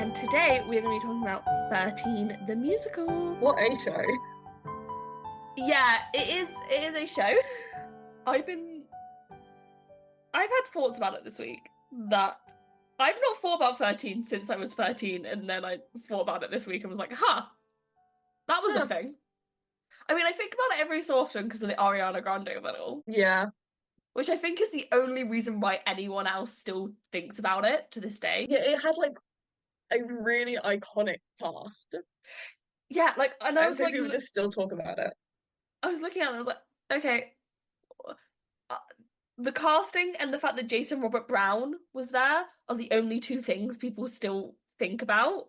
and today we're going to be talking about 13 the musical. What a show. Yeah, it is a show. I've had thoughts about it this week that I've not thought about 13 since I was 13, and then I thought about it this week and was like, that was a thing. I mean, I think about it every so often because of the Ariana Grande of it all. Yeah. Which I think is the only reason why anyone else still thinks about it to this day. Yeah, it had like a really iconic cast. Yeah, like, and I was like, people just still talk about it. I was looking at it and I was like, okay, the casting and the fact that Jason Robert Brown was there are the only two things people still think about.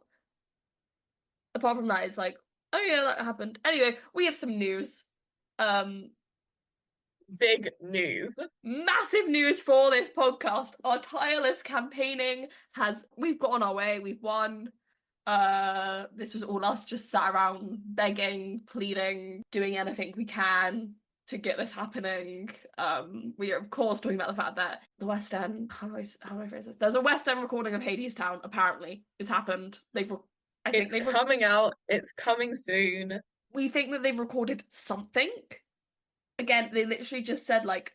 Apart from that, it's like, oh yeah, that happened. Anyway, we have some news. Big news. Massive news for this podcast. Our tireless campaigning we've got on our way, we've won. This was all us just sat around begging, pleading, doing anything we can to get this happening. We are of course talking about the fact that the West End, how do I phrase this? There's a West End recording of Hadestown, apparently. It's happened. It's coming out, it's coming soon. We think that they've recorded something. Again, they literally just said like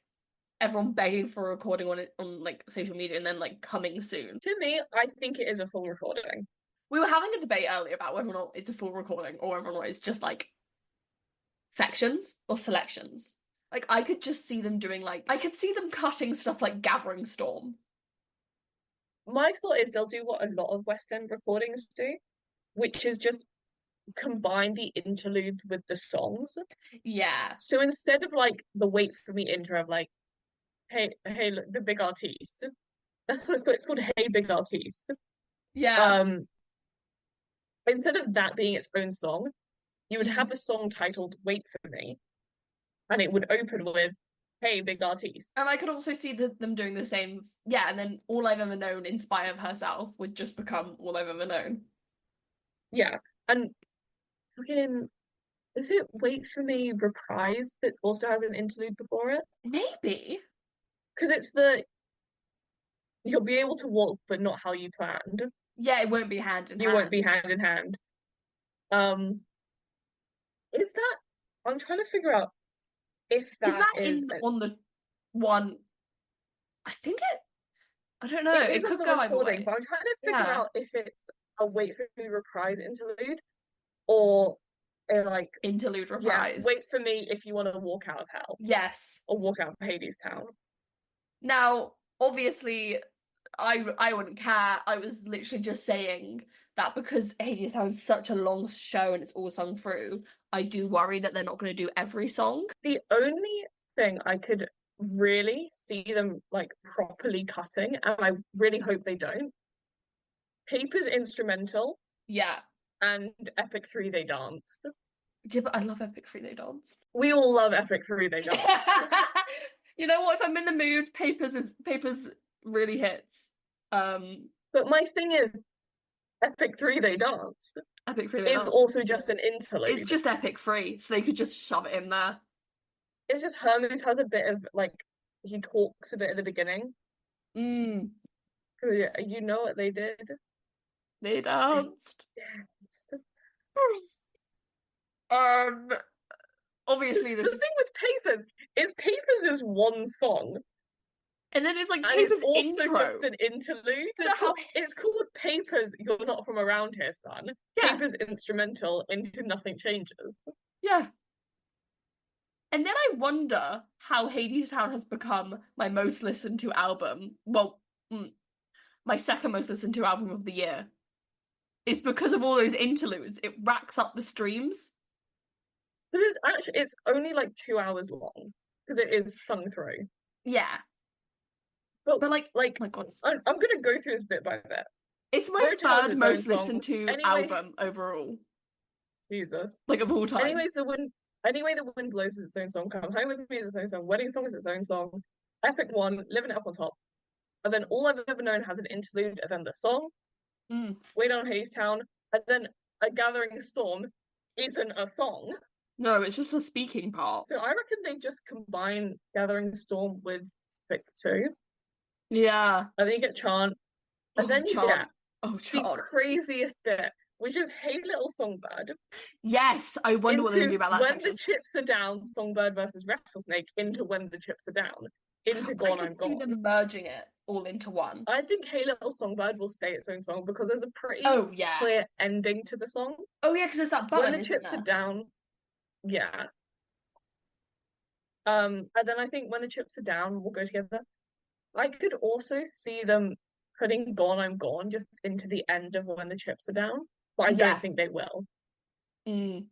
everyone begging for a recording on like social media and then like coming soon. To me, I think it is a full recording. We were having a debate earlier about whether or not it's a full recording or whether or not it's just like sections or selections. Like I could just see them doing I could see them cutting stuff like Gathering Storm. My thought is they'll do what a lot of West End recordings do, which is just combine the interludes with the songs. Yeah. So instead of like the wait for me intro of like, hey, look, the big artiste. That's what it's called. It's called Hey Big Artiste. Yeah. Instead of that being its own song, you would have a song titled Wait for Me, and it would open with Hey Big Artiste. And I could also see them doing the same, yeah, and then All I've Ever Known in spite of herself would just become All I've Ever Known. Yeah, and fucking, is it Wait for Me Reprise that also has an interlude before it? Maybe. Because it's you'll be able to walk, but not how you planned. Yeah, it won't be hand in hand. You won't be hand in hand. Is that? I'm trying to figure out if that is on the one. I think it. I don't know. It could go either way. But I'm trying to figure out if it's a Wait for Me Reprise interlude or like interlude reprise. Yeah, Wait for Me if you want to walk out of hell. Yes. Or walk out of Hadestown. Now, obviously, I wouldn't care. I was literally just saying that because Hadestown is such a long show and it's all sung through, I do worry that they're not going to do every song. The only thing I could really see them like properly cutting, and I really hope they don't, Paper's instrumental. Yeah. And Epic 3 They Danced. Yeah, but I love Epic 3 They Danced. We all love Epic 3 They Danced. You know what? If I'm in the mood, Papers really hits. But my thing is, Epic 3 They Danced. Epic 3 They Danced. It's also just an interlude. It's just Epic 3, so they could just shove it in there. It's just Hermes has a bit of like he talks a bit at the beginning. You know what they did? They danced. Obviously this the thing with Papers is Papers is one song. And then it's like Papers intro. Just an interlude. It's called Papers, You're Not From Around Here, son. Yeah. Papers instrumental into Nothing Changes. Yeah. And then I wonder how Hadestown has become my most listened to album. Well, my second most listened to album of the year. It's because of all those interludes. It racks up the streams. But it's only like 2 hours long because it is sung through. Yeah. But like oh my God, I'm gonna go through this bit by bit. It's my third most listened to album overall. Jesus. Like of all time. Anyway, the Wind Blows is its own song. Come Home With Me is its own song. Wedding Song is its own song. Epic 1, Living It Up on Top. And then All I've Ever Known has an interlude, and then the song. Wait on Hadestown, and then A Gathering Storm isn't a song. No, it's just a speaking part. So I reckon they just combine Gathering Storm with Epic 2. Yeah. And then you get Chant. And then you get Oh, the child. craziest bit, which is Hey Little Songbird, Yes, I wonder what they're going to into do about that When the section. Chips Are Down, Songbird versus Rattlesnake, into When the Chips Are Down, into I Gone could I'm see Gone. them merging it all into one. I think Hey Little Songbird will stay its own song because there's a pretty Oh, yeah. clear ending to the song. Oh, yeah, because there's that When button, the isn't chips are there? down, yeah. And then I think When the Chips Are Down will go together. I could also see them putting Gone I'm Gone just into the end of When the Chips Are Down, but I don't Yeah. think they will. Mm.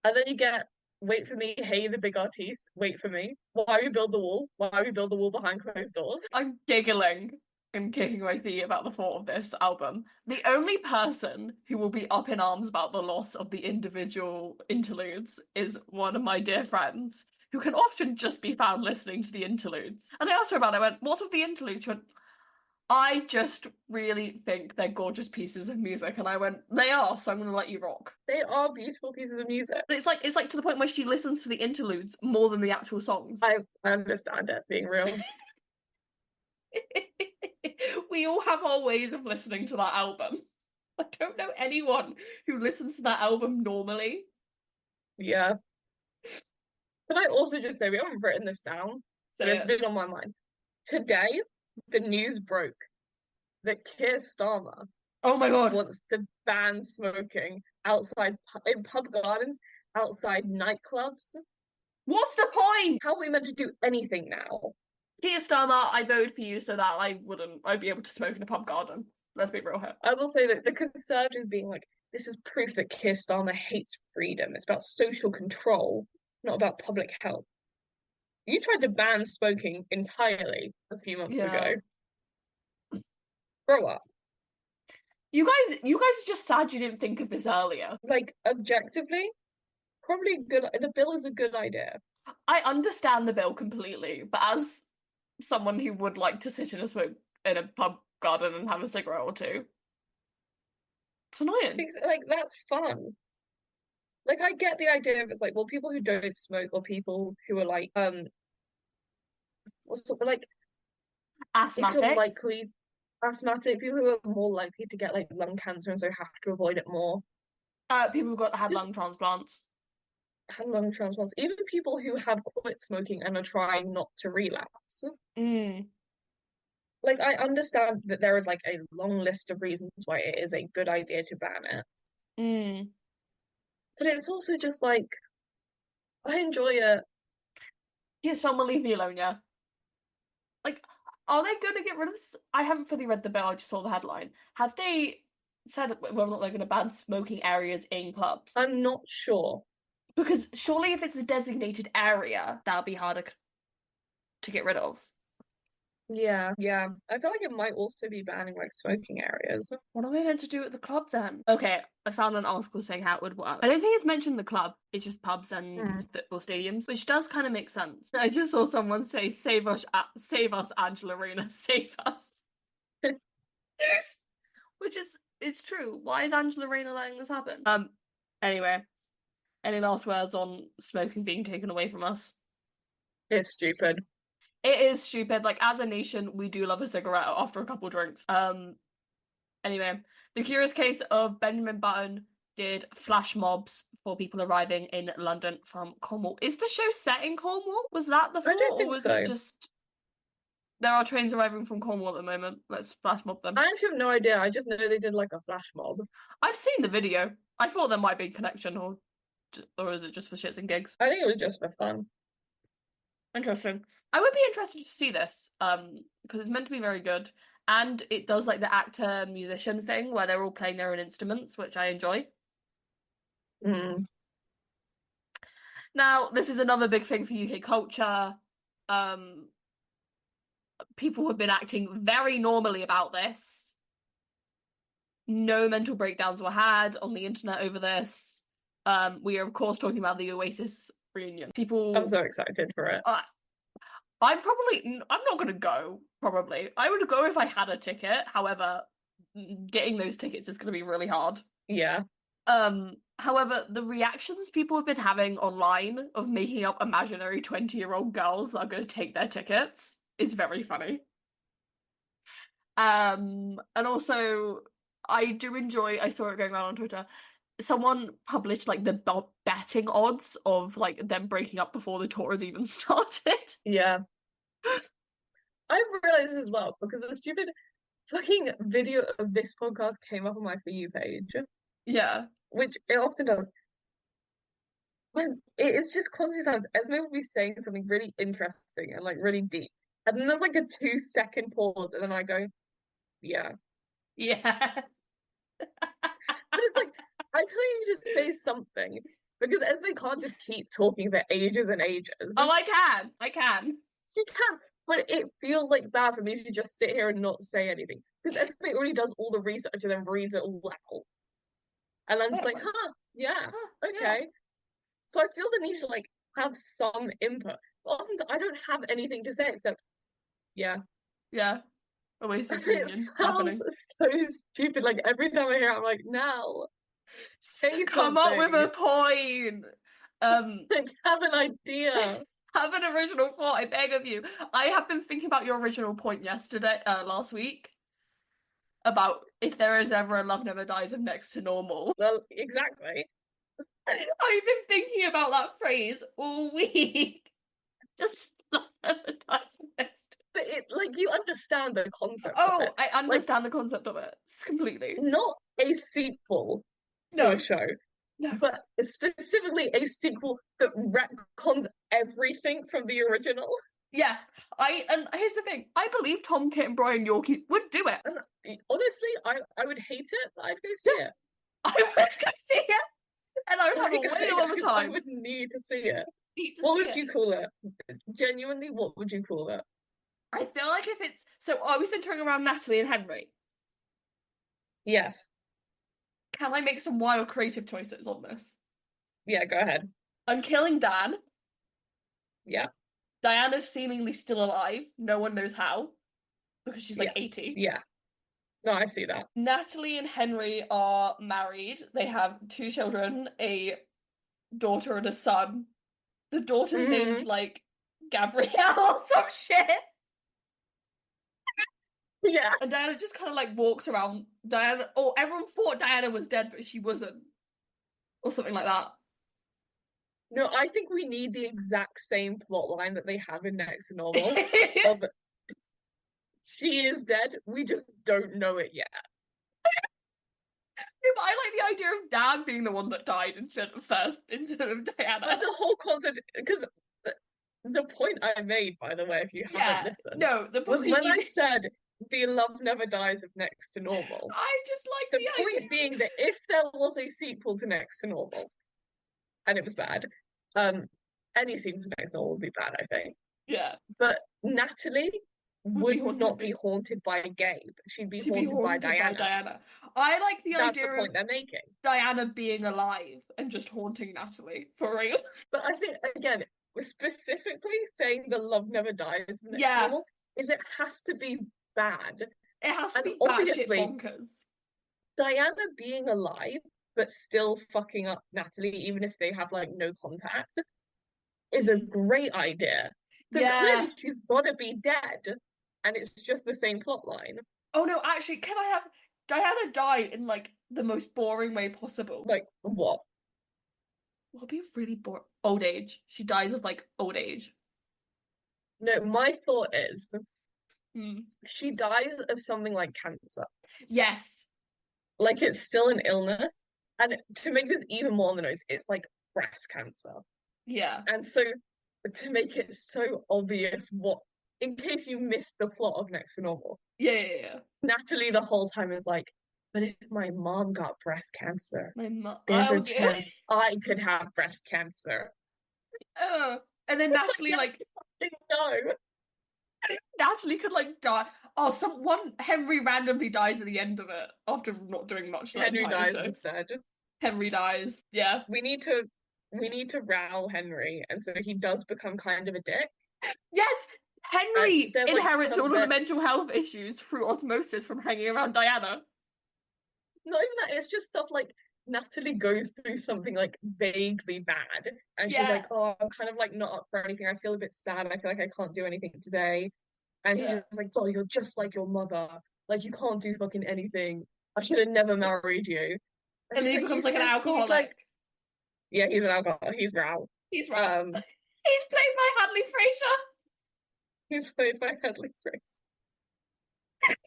And then you get Wait for Me, Hey the Big Artiste, Wait for Me. Why We Build the Wall? Why We Build the Wall Behind Closed Doors. I'm giggling and kicking my feet about the thought of this album. The only person who will be up in arms about the loss of the individual interludes is one of my dear friends, who can often just be found listening to the interludes. And I asked her about it, I went, "What of the interludes?" She went, "I just really think they're gorgeous pieces of music." And I went, "They are, so I'm gonna let you rock." They are beautiful pieces of music. But it's like to the point where she listens to the interludes more than the actual songs. I understand it being real. We all have our ways of listening to that album. I don't know anyone who listens to that album normally. Yeah. Can I also just say we haven't written this down, but it's So, been on my mind. Today, the news broke that Keir Starmer oh my god, wants to ban smoking outside in pub gardens, outside nightclubs. what's the point? How are we meant to do anything now? Keir Starmer, I voted for you so that I'd be able to smoke in a pub garden. Let's be real here. I will say that the Conservatives being like, this is proof that Keir Starmer hates freedom. It's about social control, not about public health. You tried to ban smoking entirely a few months Yeah. ago. Grow up. You guys are just sad you didn't think of this earlier. Like, objectively, probably good. The bill is a good idea. I understand the bill completely, but as someone who would like to sit in a pub garden and have a cigarette or two, it's annoying. Like, that's fun. Like, I get the idea of it's like, well, people who don't smoke or people who are like, what's the, like, if you're Asthmatic. likely asthmatic, people who are more likely to get like lung cancer and so have to avoid it more. People who've had Just lung transplants. had lung transplants, even people who have quit smoking and are trying not to relapse. Mm. Like, I understand that there is like a long list of reasons why it is a good idea to ban it, Mm. but it's also just like I enjoy it. Yeah, someone leave me alone, yeah. Like, are they going to get rid of? I haven't fully read the bill. I just saw the headline. Have they said whether or not they're going to ban smoking areas in clubs? I'm not sure. Because surely, if it's a designated area, that'll be harder to get rid of. Yeah, yeah. I feel like it might also be banning like smoking areas. What am I meant to do at the club then? Okay, I found an article saying how it would work. I don't think it's mentioned the club. It's just pubs and football stadiums, which does kind of make sense. I just saw someone say, save us, Angela Rayner, save us." Which is, it's true. Why is Angela Rayner letting this happen? Anyway, any last words on smoking being taken away from us? It's stupid. It is stupid. Like, as a nation, we do love a cigarette after a couple drinks. Anyway, the curious case of Benjamin Button did flash mobs for people arriving in London from Cornwall. Is the show set in Cornwall? Was that the I thought, don't or think was so. it just there are trains arriving from Cornwall at the moment? Let's flash mob them. I actually have no idea. I just know they did like a flash mob. I've seen the video. I thought there might be a connection, or is it just for shits and gigs? I think it was just for fun. Interesting. I would be interested to see this, because it's meant to be very good, and it does like the actor musician thing where they're all playing their own instruments, which I enjoy. Mm. Now, this is another big thing for UK culture. People have been acting very normally about this. No mental breakdowns were had on the internet over this. We are, of course, talking about the Oasis reunion. I'm so excited for it. I'm not going to go, probably. I would go if I had a ticket. However, getting those tickets is going to be really hard. Yeah. However, the reactions people have been having online of making up imaginary 20-year-old girls that are going to take their tickets is very funny. And also I do enjoy, I saw it going around on Twitter. Someone published like the betting odds of like them breaking up before the tour has even started. Yeah. I realized this as well because a stupid fucking video of this podcast came up on my For You page, Yeah. which it often does. And it is just constantly times Esme will be saying something really interesting and like really deep. And then there's like a 2 second pause, and then I go, yeah. Yeah. But it's like, I can't even just say something because Esme can't just keep talking for ages and ages. Oh, I can. I can. She can, but it feels like bad for me to just sit here and not say anything because Esme already does all the research and then reads it all out. And I'm just like, huh, yeah, Yeah. okay. So I feel the need to like have some input. But often I don't have anything to say except, yeah. Yeah. Oasis It reunion sounds happening. so stupid. Like every time I hear it, I'm like, now say Come up with a something. point. Like have an idea. Have an original thought, I beg of you. I have been thinking about your original point last week, about if there is ever a Love Never Dies of Next to Normal. Well, exactly. I've been thinking about that phrase all week. Just Love Never Dies of Next to. But it like you understand the concept of Oh, it. I Like understand the concept of it completely. not a sequel to a No, show, no. but specifically a sequel that retcons everything from the original. Yeah, and here's the thing. I believe Tom, Kit, and Brian Yorkie would do it. And honestly, I would hate it, but I'd go see it. I would go see it, and I would have a way of the I time. would need to see it. Need to What see would it. you call it? Genuinely, what would you call it? I feel like if it's so, are we centering around Natalie and Henry? Yes. Can I make some wild creative choices on this? Yeah, go ahead. I'm killing Dan. Yeah. Diana's seemingly still alive. No one knows how because she's like Yeah. 80. Yeah. No, I see that. Natalie and Henry are married. They have 2 children, a daughter and a son. The daughter's named like Gabrielle or some shit. Yeah. And Diana just kind of like walks around. Diana, or everyone thought Diana was dead, but she wasn't, or something like that. No, I think we need the exact same plot line that they have in Next to Normal. Of she is dead, we just don't know it yet. But I like the idea of Dan being the one that died instead of Diana. But the whole concept, because the point I made, by the way, if you haven't listened, no, the was point when I said the love never dies of Next to Normal. I just like the point idea. Being that if there was a sequel to Next to Normal, and it was bad, anything to Next to Normal would be bad, I think. Yeah. But Natalie would not be haunted by Gabe. She'd be haunted by Diana. I like the That's idea the point of they're making. Diana being alive and just haunting Natalie for real. But I think again, specifically saying the love never dies next to Normal is it has to be bad. It has to be obviously bonkers. Diana being alive but still fucking up Natalie, even if they have like no contact, is a great idea. But clearly she's gotta be dead. And it's just the same plot line. Oh no, actually, can I have Diana die in like the most boring way possible? Like what? Will be really boring. Old age. She dies of like old age. No, my thought is she dies of something like cancer. Yes. Like it's still an illness. And to make this even more on the nose, it's like breast cancer. Yeah. And so to make it so obvious what, in case you missed the plot of Next to Normal. Yeah. Natalie the whole time is like, but if my mom got breast cancer, there's a chance I could have breast cancer. And then Natalie like no. Natalie could like die. Oh, Henry randomly dies at the end of it after not doing much. Henry dies instead. Henry dies. Yeah. We need to ral Henry, and so he does become kind of a dick. Yes, Henry inherits all of the mental health issues through osmosis from hanging around Diana. Not even that, it's just stuff like Natalie goes through something like vaguely bad, and she's like, "Oh, I'm kind of like not up for anything. I feel a bit sad. I feel like I can't do anything today." And he's just like, "Oh, you're just like your mother." Like, you can't do fucking anything. I should have never married you. And And then she's he like, becomes he's like an just, he's like, alcoholic. yeah, he's an alcoholic. He's Rao. He's right. Um, He's played by Hadley Fraser. he's played by Hadley Fraser.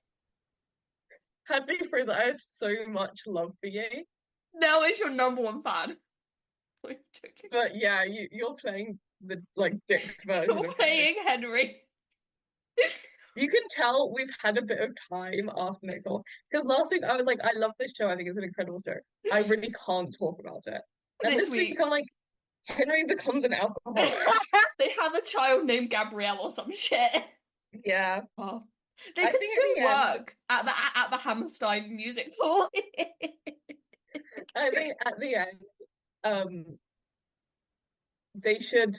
Hadley Fraser, I have so much love for you. Nell is your number one fan. I'm joking. But yeah, you're playing the like dick version You're of playing Henry. You can tell we've had a bit of time after Nicole. Because last week I was like, I love this show. I think it's an incredible show. I really can't talk about it. And This this week week I'm like, Henry becomes an alcoholic. they have a child named Gabrielle or some shit. Yeah. Oh. They I could think still at work at the Hammerstein Music Hall. I think at the end, they should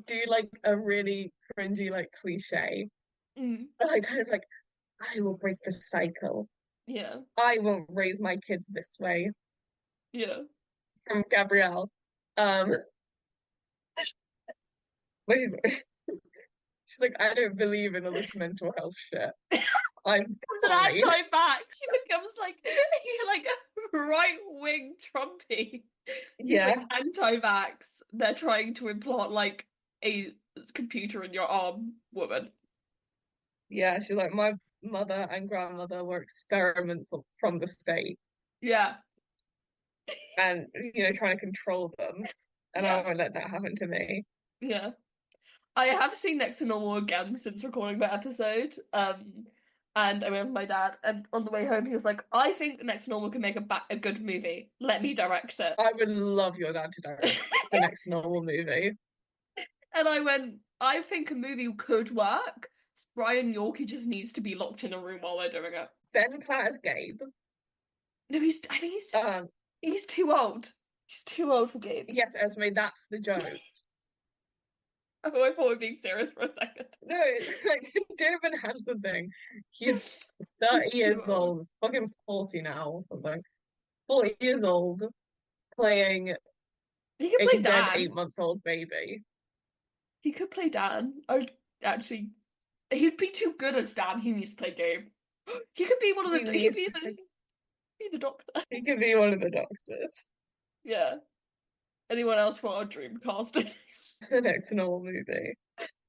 do like a really cringy like cliche. Like kind of like, I will break the cycle. Yeah. I won't raise my kids this way. Yeah. From Gabrielle. Wait, she's like, I don't believe in all this mental health shit. I'm Becomes an fine. anti-vax. She becomes like a right-wing Trumpy. He's Yeah. like anti-vax. They're trying to implant like a computer in your arm, woman. Yeah, she's like, my mother and grandmother were experiments from the state. Yeah. And, trying to control them. And Yeah. I won't let that happen to me. Yeah. I have seen Next to Normal again since recording that episode. And I went with my dad, and on the way home he was like, I think Next to Normal can make a good movie. Let me direct it. I would love your dad to direct the Next Normal movie. And I went, I think a movie could work. Brian Yorkie just needs to be locked in a room while they're doing it. Ben Platt as Gabe. No, I think he's too old. He's too old for Gabe. Yes, Esme, that's the joke. Oh, I thought we were being serious for a second. No, it's like David Hansen thing. He's 30 years old, fucking 40 now or something. 40 years old, playing He could play a dead Dan. 8-month-old baby. He could play Dan. Actually, he'd be too good as Dan. He needs to play Gabe. He could be one of the. He could be the doctor. He could be one of the doctors. Yeah. Anyone else for our dream cast? The Next Normal movie.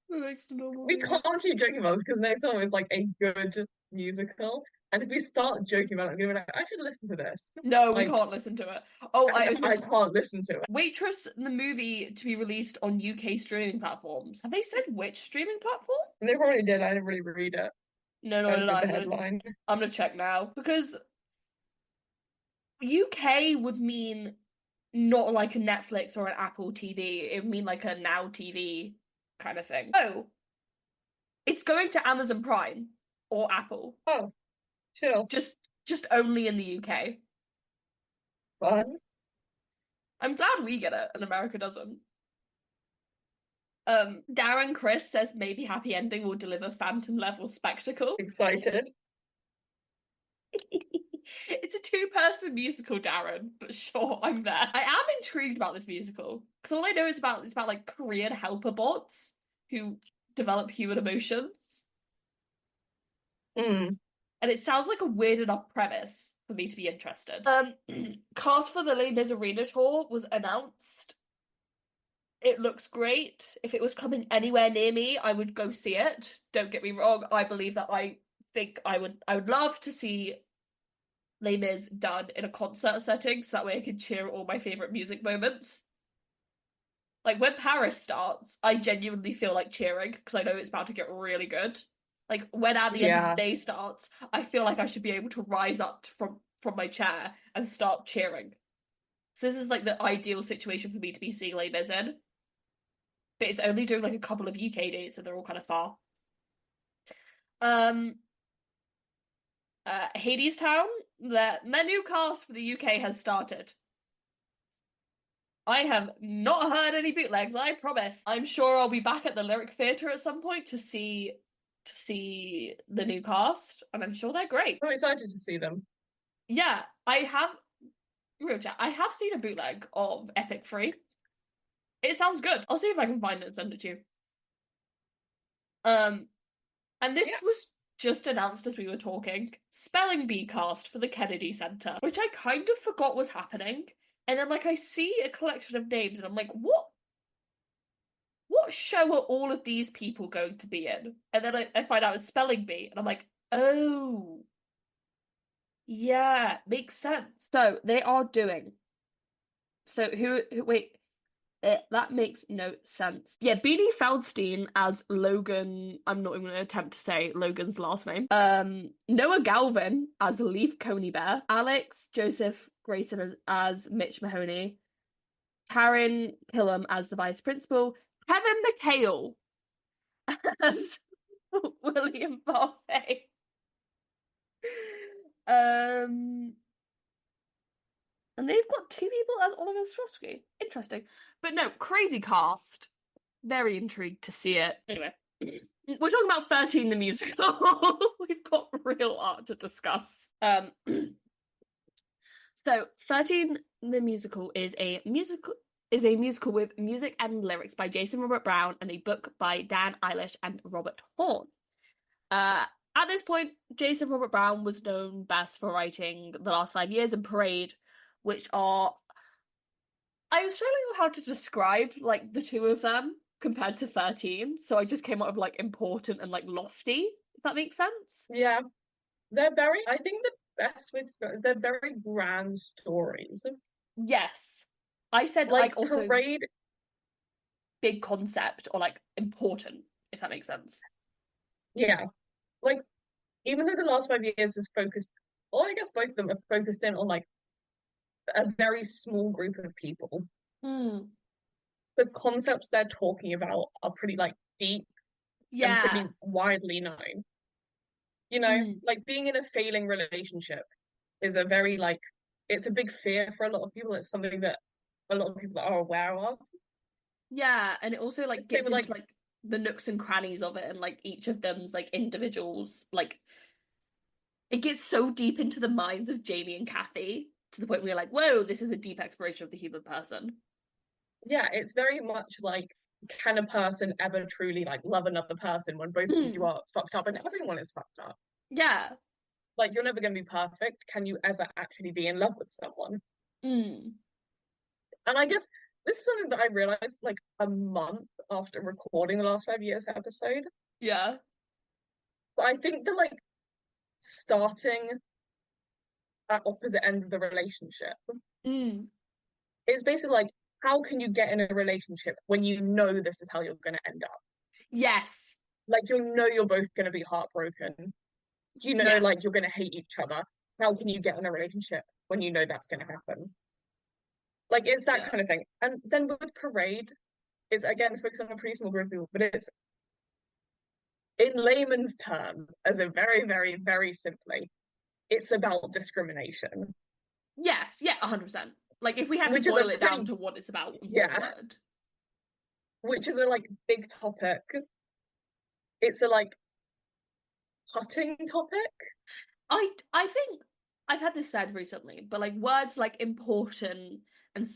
The Next Normal. We can't keep joking about this because Next Normal is like a good musical. And if we start joking about it, I'm gonna be like, I should listen to this. No, we can't listen to it. Oh, I can't listen to it. Waitress, the movie to be released on UK streaming platforms. Have they said which streaming platform? They probably did. I didn't really read it. No, the headline. I'm gonna check now because UK would mean not like a Netflix or an Apple TV. It would mean like a Now TV kind of thing. Oh, it's going to Amazon Prime or Apple. Oh, sure. Just only in the UK. Fun. I'm glad we get it and America doesn't. Darren Chris says maybe Happy Ending will deliver Phantom level spectacle. Excited. It's a 2-person musical, Darren, but sure, I'm there. I am intrigued about this musical because all I know is it's about like Korean helper bots who develop human emotions. And it sounds like a weird enough premise for me to be interested. Cast for the Les Mis Arena tour was announced. It looks great. If it was coming anywhere near me, I would go see it. Don't get me wrong. I believe that I would love to see Les Mis done in a concert setting so that way I can cheer all my favourite music moments. Like when Paris starts, I genuinely feel like cheering because I know it's about to get really good. Like when At the End of the Day starts, I feel like I should be able to rise up from my chair and start cheering. So this is like the ideal situation for me to be seeing Les Mis in. But it's only doing like a couple of UK dates, so they're all kind of far. Hadestown, their new cast for the UK has started. I have not heard any bootlegs, I promise. I'm sure I'll be back at the Lyric Theatre at some point to see the new cast, and I'm sure they're great. I'm excited to see them. Yeah, I have seen a bootleg of Epic Free. It sounds good. I'll see if I can find it and send it to you. And this just announced as we were talking, spelling bee cast for the Kennedy Center, which I kind of forgot was happening. And then like I see a collection of names and I'm like, what show are all of these people going to be in? And then I find out it's spelling bee and I'm like, oh yeah, makes sense. So they are doing. So who wait, that makes no sense. Yeah, Beanie Feldstein as Logan. I'm not even going to attempt to say Logan's last name. Noah Galvin as Leaf Coney Bear. Alex Joseph Grayson as Mitch Mahoney. Karen Killam as the vice principal. Kevin McHale as William Parfait. And they've got two people as Oliver Ostrowski. Interesting. But no, crazy cast. Very intrigued to see it. Anyway, we're talking about 13 the musical. We've got real art to discuss. So 13 the musical is a musical with music and lyrics by Jason Robert Brown and a book by Dan Eilish and Robert Horn. At this point, Jason Robert Brown was known best for writing The Last 5 Years and Parade, which are... I was struggling with how to describe, like, the two of them compared to 13, so I just came out of, like, important and, like, lofty, if that makes sense. Yeah. They're very... I think the best way to describe... They're very grand stories. Yes. I said, like also... Parade... big concept, or, like, important, if that makes sense. Yeah. Like, even though The Last 5 Years is focused... Or I guess both of them are focused in on, like, a very small group of people. The concepts they're talking about are pretty like deep and pretty widely known. You know, like being in a failing relationship is a very like it's a big fear for a lot of people. It's something that a lot of people are aware of. Yeah, and it also like gets into like the nooks and crannies of it and like each of them's like individuals. Like it gets so deep into the minds of Jamie and Kathy to the point where you're like, whoa, this is a deep exploration of the human person. Yeah, it's very much like, can a person ever truly like love another person when both of you are fucked up and everyone is fucked up? Yeah. Like, you're never going to be perfect. Can you ever actually be in love with someone? And I guess this is something that I realized like a month after recording The Last 5 Years episode. Yeah. But I think that like starting at opposite ends of the relationship is basically like, how can you get in a relationship when you know this is how you're going to end up? Yes. Like, you know you're both going to be heartbroken. You know, like, you're going to hate each other. How can you get in a relationship when you know that's going to happen? Like, it's that kind of thing. And then with Parade, it's, again, focused on a pretty small group of people, but it's, in layman's terms, as a very, very, very simply, it's about discrimination. Yes, 100%. Like, if we had to boil it down to what it's about, word. Which is a, like, big topic. It's a, like, cutting topic. I think I've had this said recently, but, like, words like important and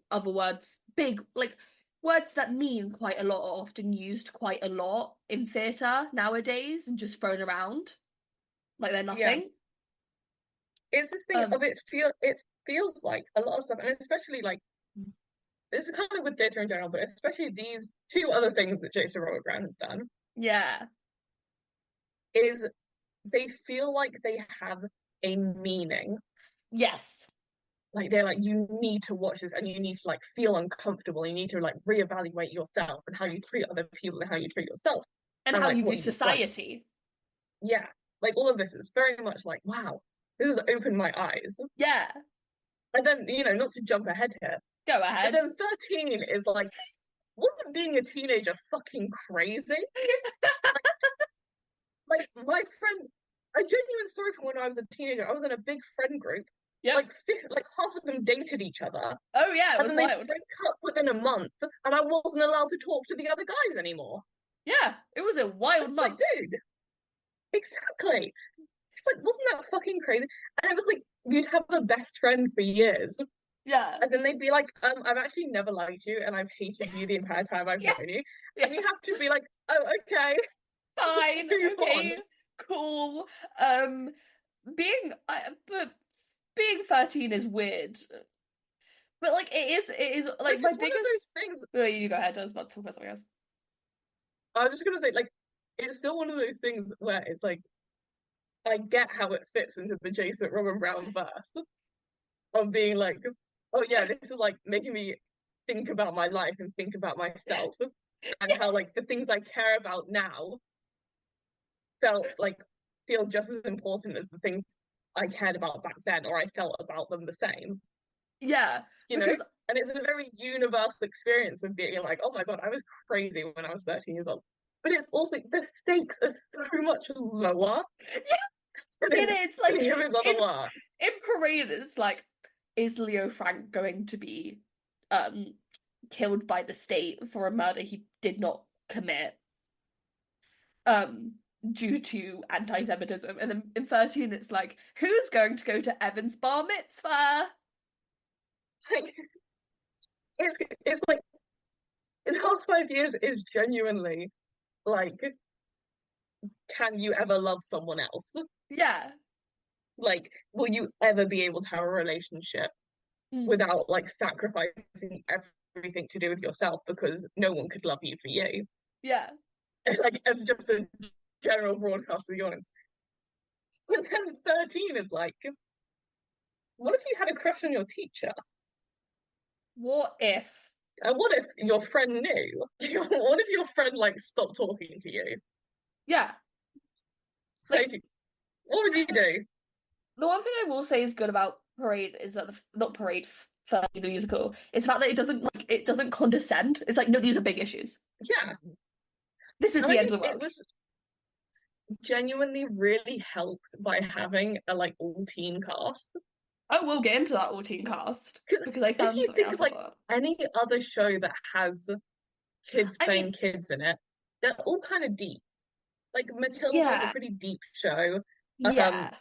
other words, big, like, words that mean quite a lot are often used quite a lot in theatre nowadays and just thrown around. Like, they're nothing. Yeah. It's this thing of it feels like a lot of stuff, and especially like this is kind of with theatre in general, but especially these two other things that Jason Robert Brown has done. Yeah. Is they feel like they have a meaning. Yes. Like they're like, you need to watch this and you need to like feel uncomfortable. You need to like reevaluate yourself and how you treat other people and how you treat yourself. And how you view society. Like, yeah. Like all of this is very much like, wow, this has opened my eyes. Yeah. And then, you know, not to jump ahead here. Go ahead. But then 13 is like, wasn't being a teenager fucking crazy? like my friend, a genuine story from when I was a teenager, I was in a big friend group. Yeah. Like half of them dated each other. Oh yeah, it was wild. They break up within a month, and I wasn't allowed to talk to the other guys anymore. Yeah, it was a wild month. Like, dude, exactly. Like, wasn't that fucking crazy? And it was like, you'd have a best friend for years. Yeah. And then they'd be like, I've actually never liked you, and I've hated you the entire time I've known you. And you have to be like, oh, okay. Fine, okay. Cool. But being 13 is weird. But like it is Like, like my it's one of biggest. those things. Oh, you go ahead. I was about to talk about something else. I was just gonna say, like, it's still one of those things where it's like I get how it fits into the Jason Robin Brown verse of being like, oh yeah, this is like making me think about my life and think about myself and how like the things I care about now felt like feel just as important as the things I cared about back then, or I felt about them the same, Yeah, you know? because And it's a very universal experience of being like, oh my God, I was crazy when I was 13 years old. But it's also the stakes are so much lower than it in is like any of his other in work. in Parade, it's like, is Leo Frank going to be um killed by the state for a murder he did not commit um due to anti-Semitism? And then in 13 it's like, who's going to go to Evan's bar mitzvah? Like, it's like in the last 5 years is genuinely like, can you ever love someone else? Yeah. Like, will you ever be able to have a relationship Mm. without like sacrificing everything to do with yourself because no one could love you for you? Yeah. Like, as just a general broadcast to the audience. But then 13 is like, what if you had a crush on your teacher? What if? And what if your friend knew? What if your friend like stopped talking to you? Yeah. Like, Like, what would you do? the one thing I will say is good about Parade is that not Parade for the musical, it's the fact that it doesn't condescend. It's like, no, these are big issues. Yeah. This is And the I end think of the it world. was genuinely really helped by having a like all teen cast. I will get into that all teen cast Because because I if found you something think of else on like that. any other show that has kids I mean, playing kids in it, they're all kind of deep. Like Matilda is a yeah, pretty deep show. Um, yeah. even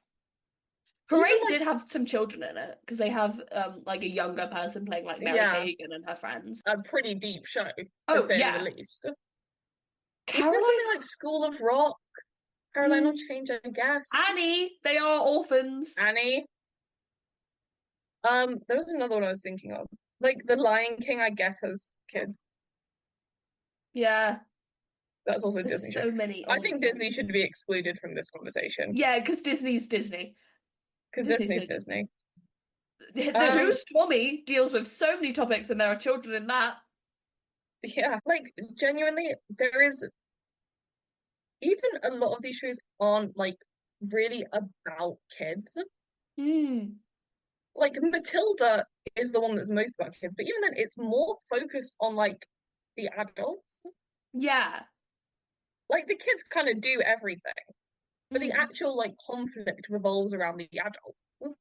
Parade like did have some children in it because they have like a younger person playing like Mary yeah, Hagan and her friends. a pretty deep show to Oh say the yeah, least. Even Caroline, something like School of Rock, Caroline mm, will change, I guess. Annie, they are orphans. Annie. There was another one I was thinking of. Like The Lion King, I get as kids. Yeah, That's also a there's Disney show. so many I on. think Disney should be excluded from this conversation Yeah, because Disney's Disney. because Disney's Disney's Disney. Disney. The Um, Who's Tommy deals with so many topics, and there are children in that. yeah, like genuinely, there is even a lot of these shows aren't like really about kids. Hmm. Like Matilda is the one that's most about kids, but even then, it's more focused on like the adults. Yeah. Like the kids kind of do everything, but the Hmm. actual like conflict revolves around the adults.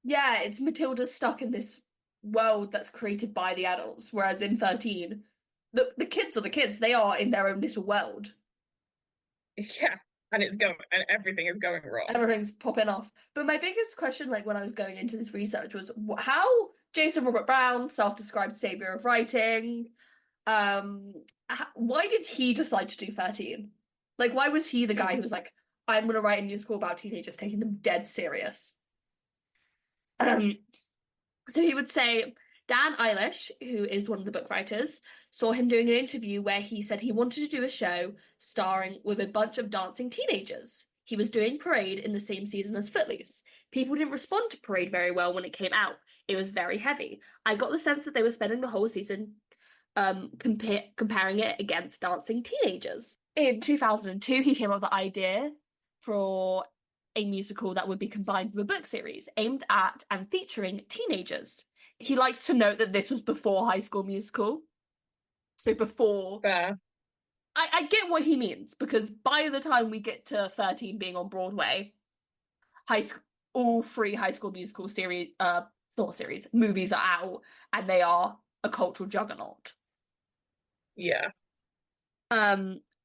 Yeah, it's Matilda stuck in this world that's created by the adults, whereas in 13, the kids are the kids. They are in their own little world. Yeah, and it's going and everything is going wrong. Everything's popping off. But my biggest question, like when I was going into this research, was how Jason Robert Brown, self-described savior of writing, um, why did he decide to do 13? Like, why was he the guy who was like, I'm gonna write a musical about teenagers, taking them dead serious? Um, So he would say Dan Eilish, who is one of the book writers, saw him doing an interview where he said he wanted to do a show starring with a bunch of dancing teenagers. He was doing Parade in the same season as Footloose. People didn't respond to Parade very well when it came out. It was very heavy. I got the sense that they were spending the whole season comparing it against dancing teenagers. In 2002, he came up with the idea for a musical that would be combined with a book series aimed at and featuring teenagers. He likes to note that this was before High School Musical. So before. Fair. I get what he means, because by the time we get to 13 being on Broadway, high school, all three High School Musical series, not series, movies are out, and they are a cultural juggernaut. Yeah.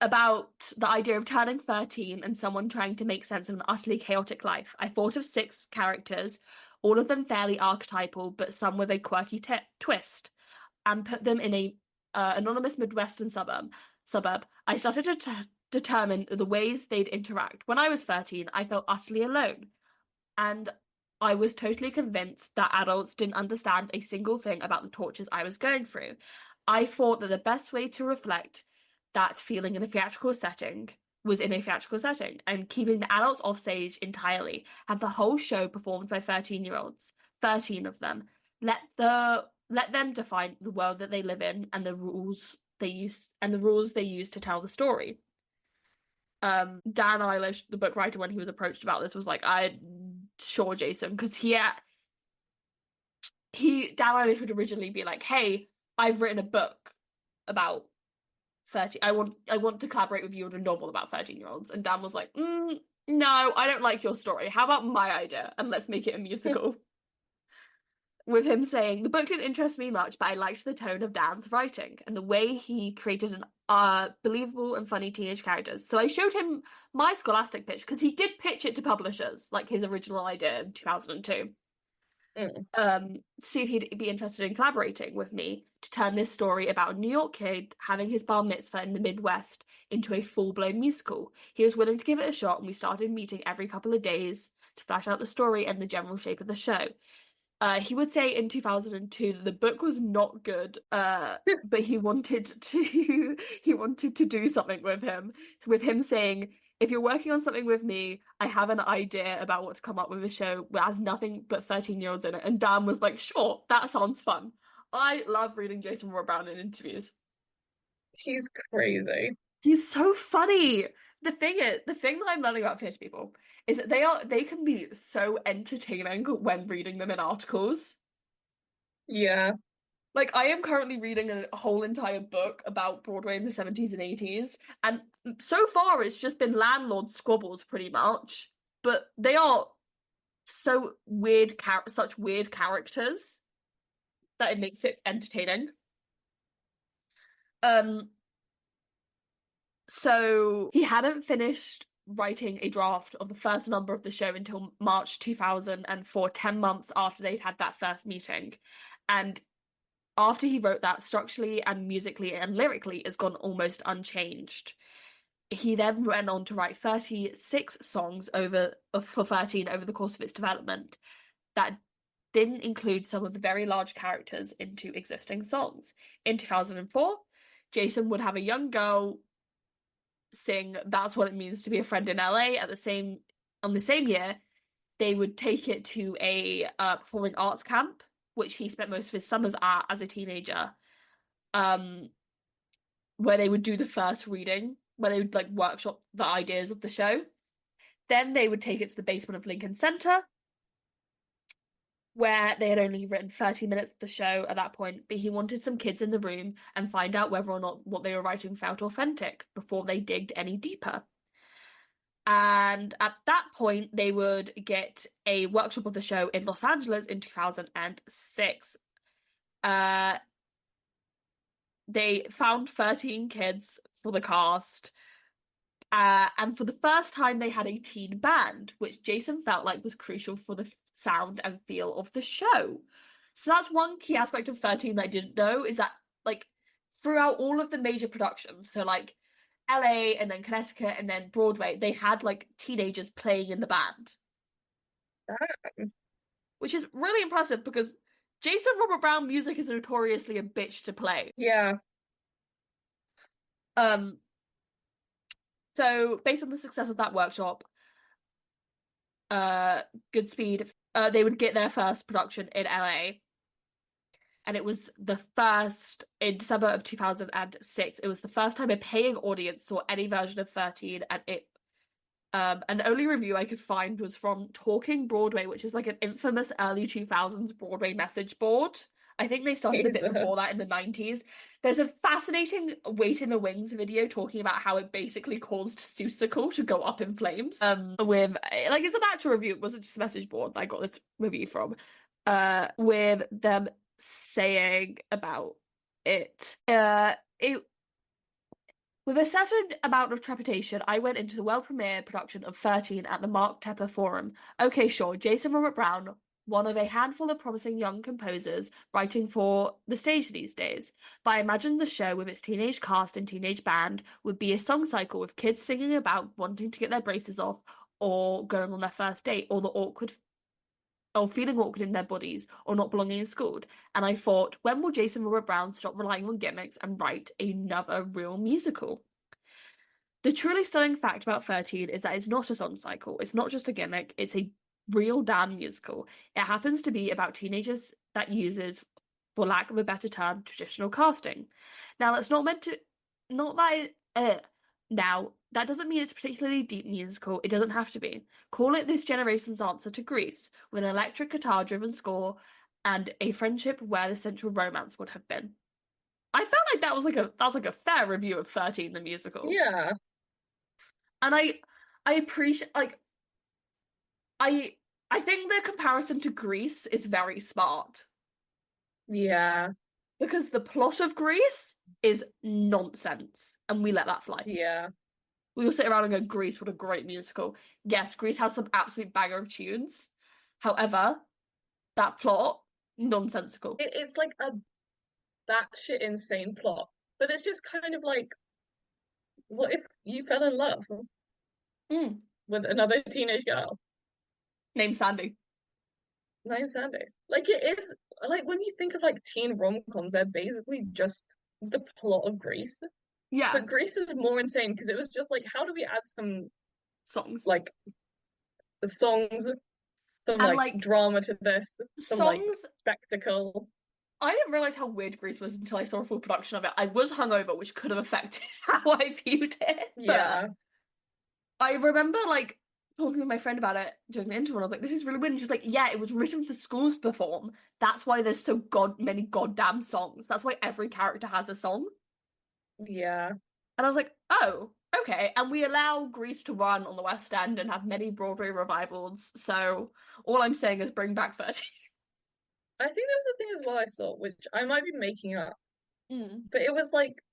About the idea of turning 13 and someone trying to make sense of an utterly chaotic life. I thought of 6 characters, all of them fairly archetypal, but some with a quirky twist, and put them in a anonymous Midwestern suburb. I started to determine the ways they'd interact. When I was 13, I felt utterly alone. And I was totally convinced that adults didn't understand a single thing about the tortures I was going through. I thought that the best way to reflect that feeling in a theatrical setting was in a theatrical setting and keeping the adults off stage entirely. Have the whole show performed by 13-year-olds, 13 of them. Let them define the world that they live in and the rules they use to tell the story. Dan Eilish, the book writer, when he was approached about this, was like, "I sure, Jason," because Dan Eilish would originally be like, "Hey, I've written a book about 30. I want to collaborate with you on a novel about 13-year-olds," and Dan was like, "No, I don't like your story. How about my idea and let's make it a musical." With him saying, "The book didn't interest me much, but I liked the tone of Dan's writing and the way he created an believable and funny teenage characters. So I showed him my Scholastic pitch because he did pitch it to publishers, like his original idea in 2002. To see if he'd be interested in collaborating with me to turn this story about a New York kid having his bar mitzvah in the Midwest into a full-blown musical. He was willing to give it a shot, and we started meeting every couple of days to flesh out the story and the general shape of the show." He would say in 2002 that the book was not good, but he wanted to do something with him saying, "If you're working on something with me, I have an idea about what to come up with a show that has nothing but 13-year-olds in it." And Dan was like, "Sure, that sounds fun." I love reading Jason Robert Brown in interviews. He's crazy. He's so funny. The thing that I'm learning about theatre people is that they can be so entertaining when reading them in articles. Yeah. Like, I am currently reading a whole entire book about Broadway in the 70s and 80s, and so far it's just been landlord squabbles pretty much, but they are so such weird characters that it makes it entertaining. So he hadn't finished writing a draft of the first number of the show until March 2004, 10 months after they'd had that first meeting. And after he wrote that, structurally and musically and lyrically, it's gone almost unchanged. He then went on to write 36 songs for 13 over the course of its development that didn't include some of the very large characters into existing songs. In 2004, Jason would have a young girl sing "That's What It Means to Be a Friend in LA" on the same year. They would take it to a performing arts camp, which he spent most of his summers at as a teenager, where they would do the first reading, where they would like workshop the ideas of the show. Then they would take it to the basement of Lincoln Center, where they had only written 30 minutes of the show at that point, but he wanted some kids in the room and find out whether or not what they were writing felt authentic before they digged any deeper. And at that point, they would get a workshop of the show in Los Angeles in 2006. They found 13 kids for the cast. And for the first time, they had a teen band, which Jason felt like was crucial for the sound and feel of the show. So that's one key aspect of 13 that I didn't know, is that like throughout all of the major productions, so like LA and then Connecticut and then Broadway, they had like teenagers playing in the band. Which is really impressive because Jason Robert Brown music is notoriously a bitch to play. Yeah. So based on the success of that workshop, Goodspeed, they would get their first production in LA. And it was the first, in December of 2006, it was the first time a paying audience saw any version of 13, and the only review I could find was from Talking Broadway, which is like an infamous early 2000s Broadway message board. I think they started a bit before that in the 90s. There's a fascinating Wait in the Wings video talking about how it basically caused Seussical to go up in flames. With like it's an actual review, it wasn't just a message board that I got this review from. With them saying about it. With a certain amount of trepidation, I went into the world premiere production of 13 at the Mark Tepper Forum. Okay, sure, Jason Robert Brown one of a handful of promising young composers writing for the stage these days. But I imagine the show with its teenage cast and teenage band would be a song cycle with kids singing about wanting to get their braces off or going on their first date or the awkward or feeling awkward in their bodies or not belonging in school. And I thought, when will Jason Robert Brown stop relying on gimmicks and write another real musical? The truly stunning fact about 13 is that it's not a song cycle. It's not just a gimmick. It's a real damn musical. It happens to be about teenagers that uses, for lack of a better term, traditional casting. Now, that's not meant to, not that, now, that doesn't mean it's a particularly deep musical. It doesn't have to be. Call it this generation's answer to Grease, with an electric guitar-driven score and a friendship where the central romance would have been. I felt like that was like a fair review of 13 the musical. Yeah. And I appreciate like I think the comparison to Grease is very smart Yeah. because the plot of Grease is nonsense and we let that fly. Yeah. We all sit around and go, Grease, what a great musical. Yes, Grease has some absolute banger of tunes. However, that plot, nonsensical. It's like a batshit insane plot, but it's just kind of like, what if you fell in love Mm. with another teenage girl Named Sandy. named Sandy? Like, it is like, when you think of like teen rom-coms, they're basically just the plot of Grease. Yeah, But Grease is more insane because it was just like, how do we add some songs. like songs, some And like drama to this, some like songs. spectacle. I didn't realize how weird Grease was until I saw a full production of it. I was hungover, which could have affected how I viewed it. Yeah. But I remember like talking with my friend about it during the interval. I was like, "This is really weird." And she's like, "Yeah, it was written for schools to perform. That's why there's so many goddamn songs. That's why every character has a song." Yeah. And I was like, "Oh, okay." And we allow Grease to run on the West End and have many Broadway revivals. So all I'm saying is bring back 13. I think there was a thing as well I saw, which I might be making up, Mm. but it was like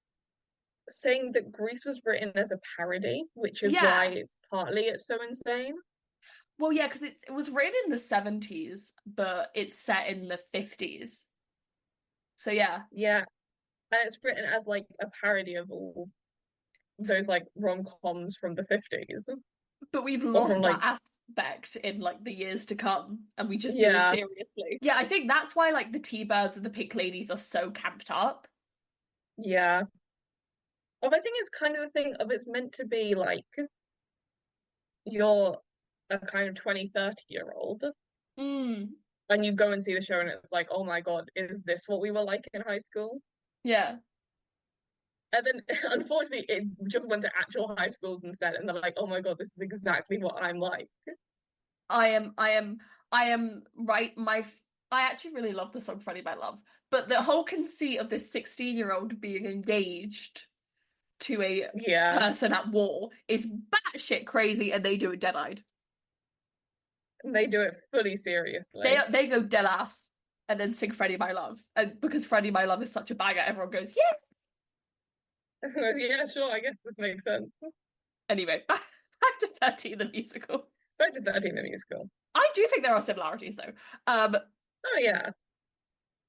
saying that Grease was written as a parody, which is Yeah. why partly it's so insane. Well, yeah, because it was written in the 70s, but it's set in the 50s. So yeah. Yeah, and it's written as like a parody of all those like rom-coms from the 50s. But we've Or from lost like, that aspect in like the years to come, and we just do it yeah, seriously. Yeah, I think that's why like the T-Birds and the Pink Ladies are so camped up. yeah. But I think it's kind of the thing of it's meant to be like you're a kind of 20, 30-year-old Mm, and you go and see the show and it's like, oh my God, is this what we were like in high school? yeah. And then unfortunately it just went to actual high schools instead and they're like, oh my God, this is exactly what I'm like. I am right. I actually really love the song Freddie My Love, but the whole conceit of this 16-year-old being engaged to a Yeah. person at war is batshit crazy, and they do it dead-eyed. They do it fully seriously. They go dead ass and then sing Freddie My Love. And because Freddie My Love is such a banger, everyone goes, yeah. Yeah, sure, I guess this makes sense. Anyway, back to 13 the musical. Back to 13 the musical. I do think there are similarities though. Oh yeah.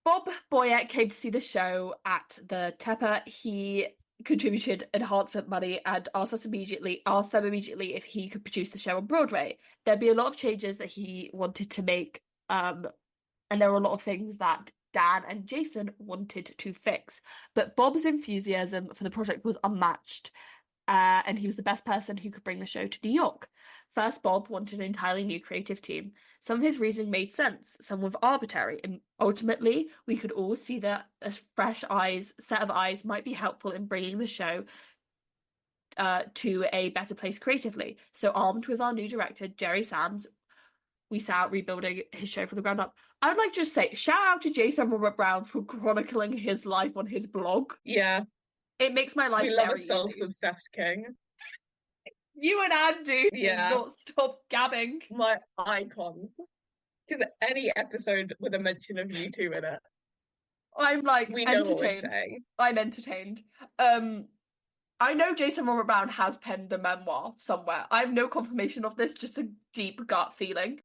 Bob Boyett came to see the show at the Tepper. He contributed enhancement money and asked them immediately if he could produce the show on Broadway. There'd be a lot of changes that he wanted to make, and there were a lot of things that Dan and Jason wanted to fix. But Bob's enthusiasm for the project was unmatched, and he was the best person who could bring the show to New York. First, Bob wanted an entirely new creative team. Some of his reasoning made sense, some were arbitrary, and ultimately, we could all see that a fresh set of eyes might be helpful in bringing the show to a better place creatively. So, armed with our new director, Jerry Sams, we set out rebuilding his show from the ground up. I would like to just say, shout out to Jason Robert Brown for chronicling his life on his blog. Yeah. It makes my life We love very a self-obsessed king. You and Andy Yeah. will not stop gabbing. My icons. Because any episode with a mention of you two in it, I'm like we know what we're entertained. saying. I'm entertained. I know Jason Robert Brown has penned a memoir somewhere. I have no confirmation of this, just a deep gut feeling.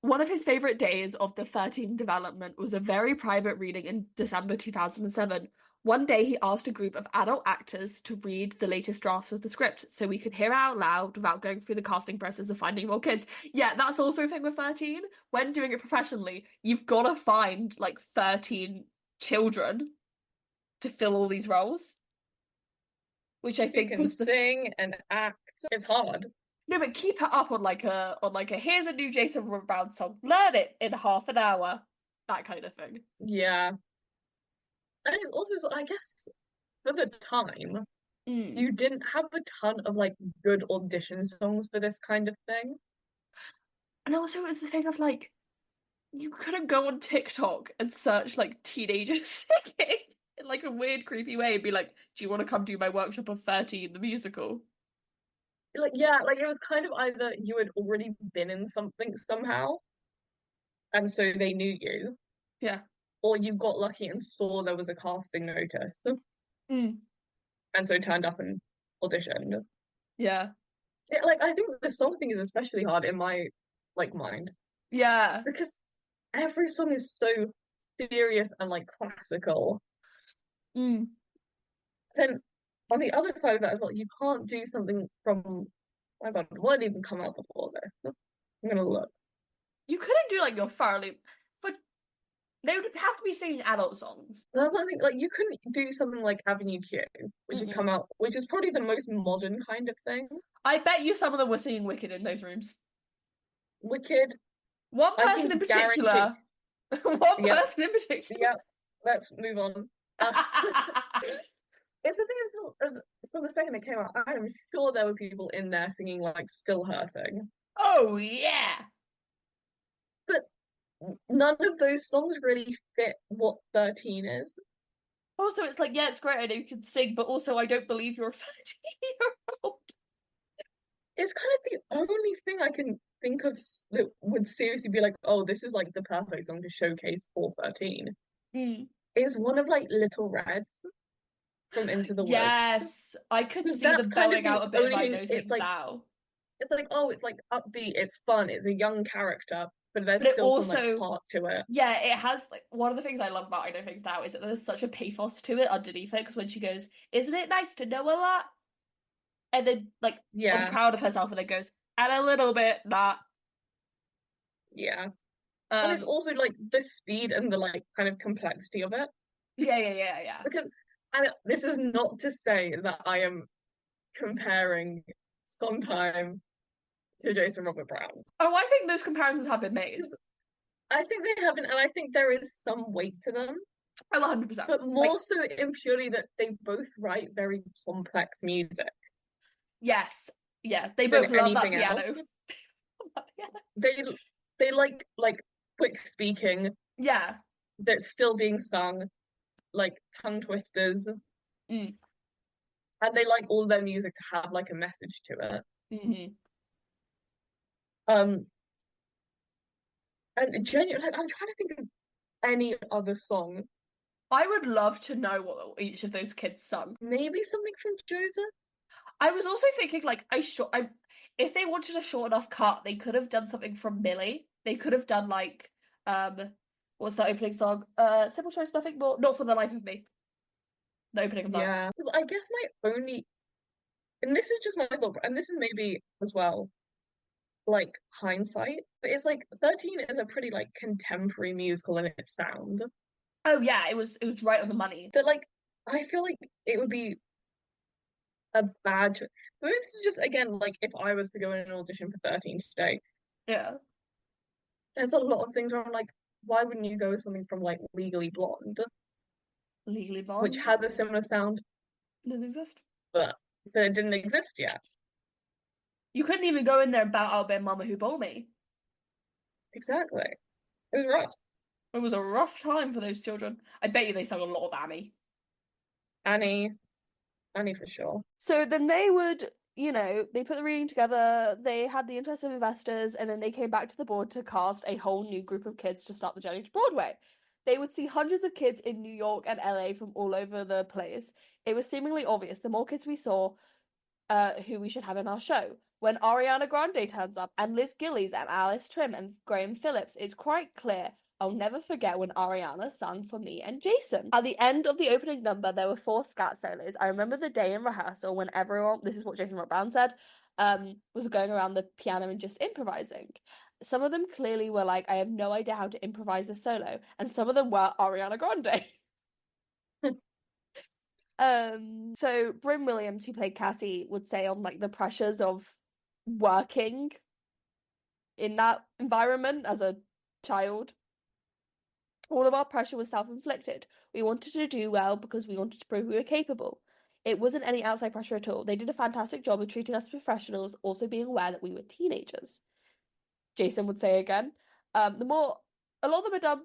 One of his favorite days of the 13 development was a very private reading in December 2007. One day he asked a group of adult actors to read the latest drafts of the script so we could hear it out loud without going through the casting process of finding more kids. Yeah, that's also a thing with 13. When doing it professionally, you've got to find like 13 children to fill all these roles, which I Who think can was the sing and act. It's hard. no, but keep it up on like a here's a new Jason Brown song, learn it in half an hour, that kind of thing. Yeah. And it's also, I guess, for the time, Mm. you didn't have a ton of like good audition songs for this kind of thing. And also it was the thing of like you couldn't go on TikTok and search like teenagers singing in like a weird, creepy way and be like, do you want to come do my workshop of 13, the musical? Like, yeah, like it was kind of either you had already been in something somehow, and so they knew you, Yeah. or you got lucky and saw there was a casting notice, Mm. and so turned up and auditioned. Yeah. Like, I think the song thing is especially hard in my like mind Yeah. because every song is so serious and like classical. Mm. Then on the other side of that as well, you can't do something from, oh my God, what had even come out before this? I'm gonna look. You couldn't do like your thoroughly for they would have to be singing adult songs. That's something like you couldn't do something like Avenue Q, which had Mm-mm. come out, which is probably the most modern kind of thing. I bet you some of them were singing Wicked in those rooms. Wicked, One I person in can guarantee. particular, one Yep, person in particular. yep. Let's move on. It's the thing is, from the second it came out, I am sure there were people in there singing like "Still Hurting," Oh yeah. but none of those songs really fit what 13 is. Also, it's like, yeah, it's great, I know you can sing, but also I don't believe you're a 13-year-old. It's kind of the only thing I can think of that would seriously be like, oh, this is like the perfect song to showcase for 13. Mm. Is one of like Little Reds from Into the Woods. Yes, I could see That's them kind of belling the out a bit of only I thing. Know Things Now. It's like, oh, it's like upbeat, it's fun, it's a young character, but there's But it still some like also, heart to it. yeah, it has like one of the things I love about I Know Things Now is that there's such a pathos to it underneath it. Because when she goes, "Isn't it nice to know a lot?" and then like I'm Yeah, proud of herself, and then goes, "And a little bit not." yeah. And it's Um, also like the speed and the like kind of complexity of it. yeah, yeah, yeah, yeah. Because and this is not to say that I am comparing Sondheim to Jason Robert Brown. Oh, I think those comparisons have been made. I think they haven't, and I think there is some weight to them, Oh, 100%. but more Like, so in purely that they both write very complex music yes, yeah, they than both love that anything else. piano. Yeah. They they like quick speaking Yeah. that's still being sung, like tongue twisters, Mm. and they like all their music to have like a message to it. Hmm. Um, and genuinely, like I'm trying to think of any other song. I would love to know what each of those kids sung. Maybe something from Joseph. I was also thinking, like, if they wanted a short enough cut, they could have done something from Millie. They could have done like, what's that opening song? Simple Choice, Nothing More, Not for the Life of Me. The opening of that. Yeah, I guess my only, and this is just my thought, and this is maybe as well like hindsight, but it's like 13 is a pretty like contemporary musical in its sound. Oh yeah, it was right on the money. That like I feel like it would be a bad choice. But it's just again like if I was to go in an audition for 13 today, Yeah, there's a lot of things where I'm like, why wouldn't you go with something from like Legally Blonde, Legally which Blonde has a similar sound, didn't exist. but that it didn't exist yet. You couldn't even go in there about I'll be Mama Who Bore Me. Exactly. It was rough. It was a rough time for those children. I bet you they sung a lot of Annie. Annie, Annie for sure. So then they would, they put the reading together, they had the interest of investors, and then they came back to the board to cast a whole new group of kids to start the journey to Broadway. They would see hundreds of kids in New York and LA from all over the place. It was seemingly obvious the more kids we saw, who we should have in our show. When Ariana Grande turns up and Liz Gillies and Alice Trim and Graham Phillips, it's quite clear I'll never forget when Ariana sang for me and Jason. At the end of the opening number, there were 4 scat solos. I remember the day in rehearsal when everyone, this is what Jason Rock Brown said, was going around the piano and just improvising. Some of them clearly were like, I have no idea how to improvise a solo, and some of them were Ariana Grande. So Bryn Williams, who played Cassie, would say on like the pressures of working in that environment as a child, all of our pressure was self-inflicted. We wanted to do well because we wanted to prove we were capable. It wasn't any outside pressure at all. They did a fantastic job of treating us as professionals, also being aware that we were teenagers. Jason would say again. A lot of them had done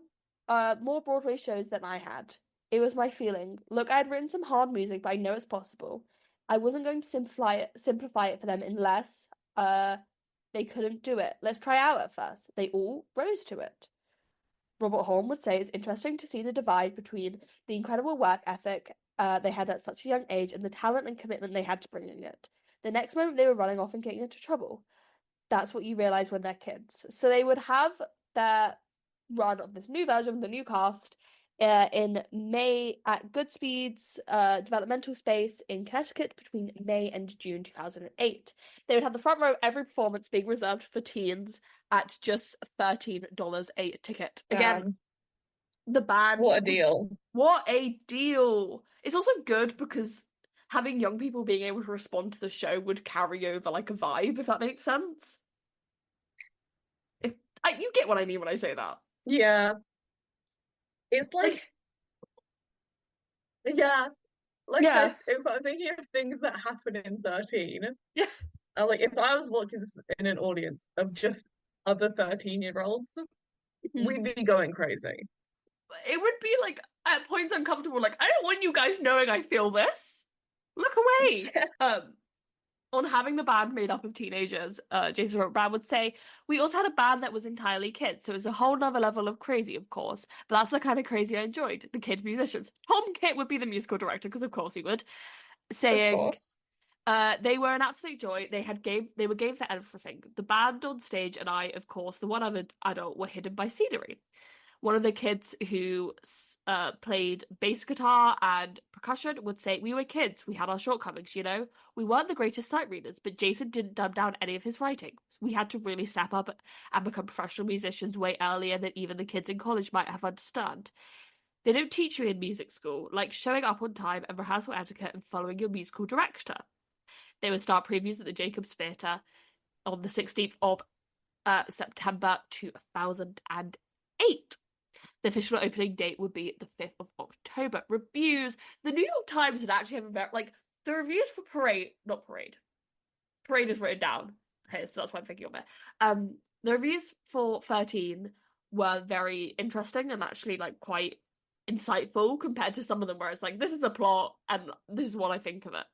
more Broadway shows than I had. It was my feeling. Look, I had written some hard music, but I know it's possible. I wasn't going to simplify it for them unless they couldn't do it. Let's try out at first. They all rose to it. Robert Horn would say it's interesting to see the divide between the incredible work ethic they had at such a young age and the talent and commitment they had to bringing it. The next moment they were running off and getting into trouble. That's what you realize when they're kids. So they would have their run of this new version of the new cast in May at Goodspeed's developmental space in Connecticut between May and June 2008. They would have the front row of every performance being reserved for teens at just $13 a ticket. Again, the band. What a deal. What a deal. It's also good because having young people being able to respond to the show would carry over like a vibe, if that makes sense. You get what I mean when I say that. Yeah. It's like yeah. If I'm thinking of things that happen in 13, yeah. Like if I was watching this in an audience of just other 13-year-olds, we'd be going crazy. It would be like at points uncomfortable, like, I don't want you guys knowing I feel this. Look away. Yeah. On having the band made up of teenagers, Jason Brown would say, we also had a band that was entirely kids, so it was a whole nother level of crazy, of course. But that's the kind of crazy I enjoyed, the kid musicians. Tom Kitt would be the musical director, because of course he would, saying they were an absolute joy. They were game for everything. The band on stage and I, of course, the one other adult, were hidden by scenery. One of the kids who played bass guitar and percussion would say, we were kids, we had our shortcomings, you know? We weren't the greatest sight readers, but Jason didn't dumb down any of his writing. We had to really step up and become professional musicians way earlier than even the kids in college might have understood. They don't teach you in music school, like showing up on time and rehearsal etiquette and following your musical director. They would start previews at the Jacobs Theatre on the 16th of September 2008. The official opening date would be the 5th of October. Reviews. The New York Times would actually have a very, like, the reviews for Parade is written down here, so that's why I'm thinking of it. The reviews for 13 were very interesting and actually, like, quite insightful compared to some of them where it's like, this is the plot and this is what I think of it.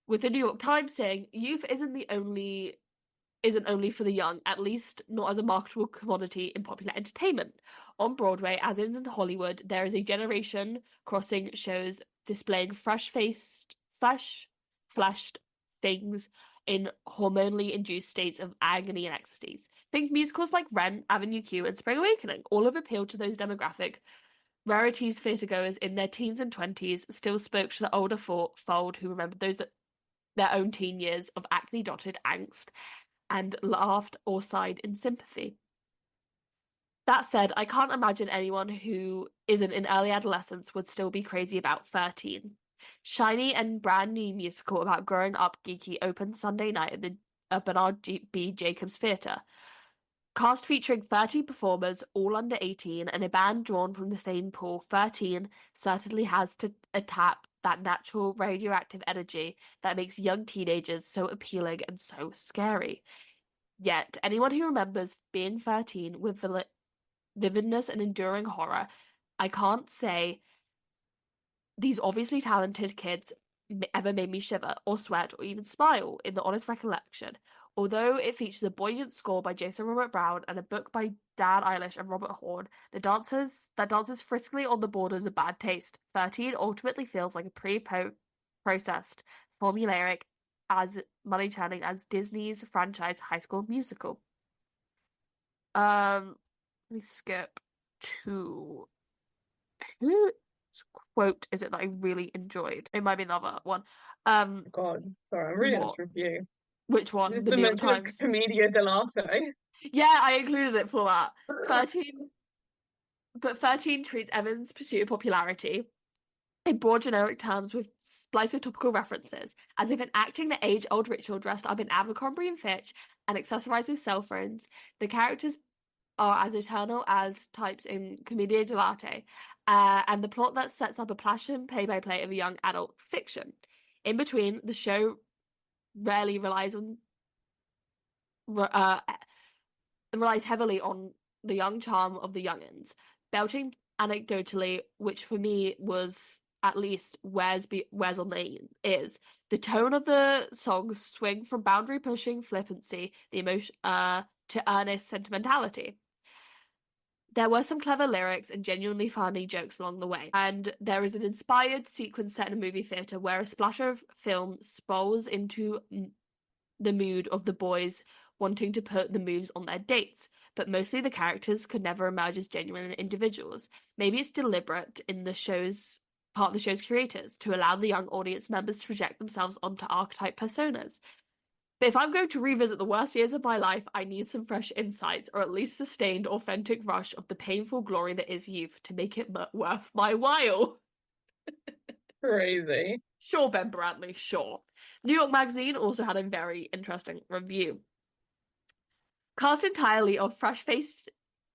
With the New York Times saying, youth isn't only for the young, at least not as a marketable commodity in popular entertainment. On Broadway, as in Hollywood, there is a generation crossing shows displaying fresh-fleshed things in hormonally induced states of agony and ecstasies. Think musicals like Rent, Avenue Q, and Spring Awakening. All have appealed to those demographic. Rarities theatregoers in their teens and 20s still spoke to the older fold who remembered their own teen years of acne-dotted angst and laughed or sighed in sympathy. That said, I can't imagine anyone who isn't in early adolescence would still be crazy about 13. Shiny and brand new musical about growing up geeky opened Sunday night at the Bernard B. Jacobs Theatre. Cast featuring 30 performers, all under 18, and a band drawn from the same pool, 13 certainly has to tap that natural radioactive energy that makes young teenagers so appealing and so scary. Yet, anyone who remembers being 13 with vividness and enduring horror, I can't say these obviously talented kids ever made me shiver or sweat or even smile in the honest recollection. Although it features a buoyant score by Jason Robert Brown and a book by Dan Eilish and Robert Horn, that dances friskily on the borders of bad taste. 13 ultimately feels like a pre-processed, formulaic money-churning as Disney's franchise High School Musical. Let me skip to whose quote is it that I really enjoyed? It might be another one. God, sorry, I'm reading this What? review. Which one? This is The the New York mention of Times. Commedia dell'arte. Yeah, I included it for that. 13 treats Evan's pursuit of popularity in broad generic terms with spliced with topical references, as if enacting the age-old ritual dressed up in Abercrombie and Fitch and accessorized with cell phones. The characters are as eternal as types in Commedia dell'arte, and the plot that sets up a passion play-by-play of a young adult fiction. In between, the show rarely relies heavily on the young charm of the youngins, belching anecdotally, which for me was at least where's on the is. The tone of the songs swing from boundary pushing flippancy, the emotion to earnest sentimentality. There were some clever lyrics and genuinely funny jokes along the way, and there is an inspired sequence set in a movie theater where a splatter of film spools into the mood of the boys wanting to put the moves on their dates, but mostly the characters could never emerge as genuine individuals. Maybe it's deliberate in the show's part of the show's creators to allow the young audience members to project themselves onto archetype personas. But if I'm going to revisit the worst years of my life, I need some fresh insights, or at least sustained, authentic rush of the painful glory that is youth to make it worth my while. Crazy. Sure, Ben Bradley, sure. New York Magazine also had a very interesting review. Cast entirely of fresh-faced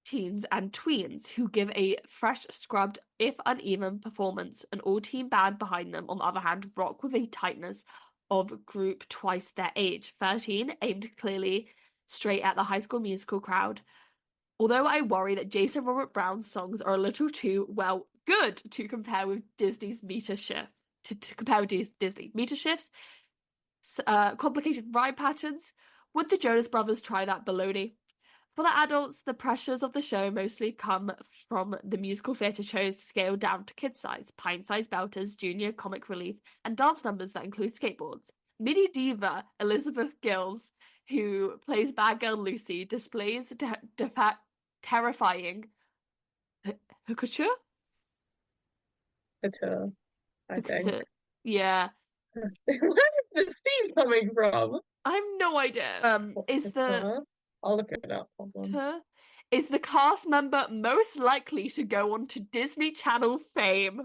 teens and tweens who give a fresh, scrubbed, if uneven performance, an all-team band behind them, on the other hand, rock with a tightness of group twice their age. 13, aimed clearly straight at the High School Musical crowd. Although I worry that Jason Robert Brown's songs are a little too, well, good to compare with Disney's meter shift. To compare with Disney meter shifts, complicated rhyme patterns. Would the Jonas Brothers try that baloney? For the adults, the pressures of the show mostly come from the musical theatre shows scaled down to kid size, pint-sized belters, junior comic relief, and dance numbers that include skateboards. Mini diva Elizabeth Gills, who plays bad girl Lucy, displays terrifying hookature? I think. Yeah. Where is the theme coming from? I have no idea. I'll look it up. Is the cast member most likely to go on to Disney Channel fame?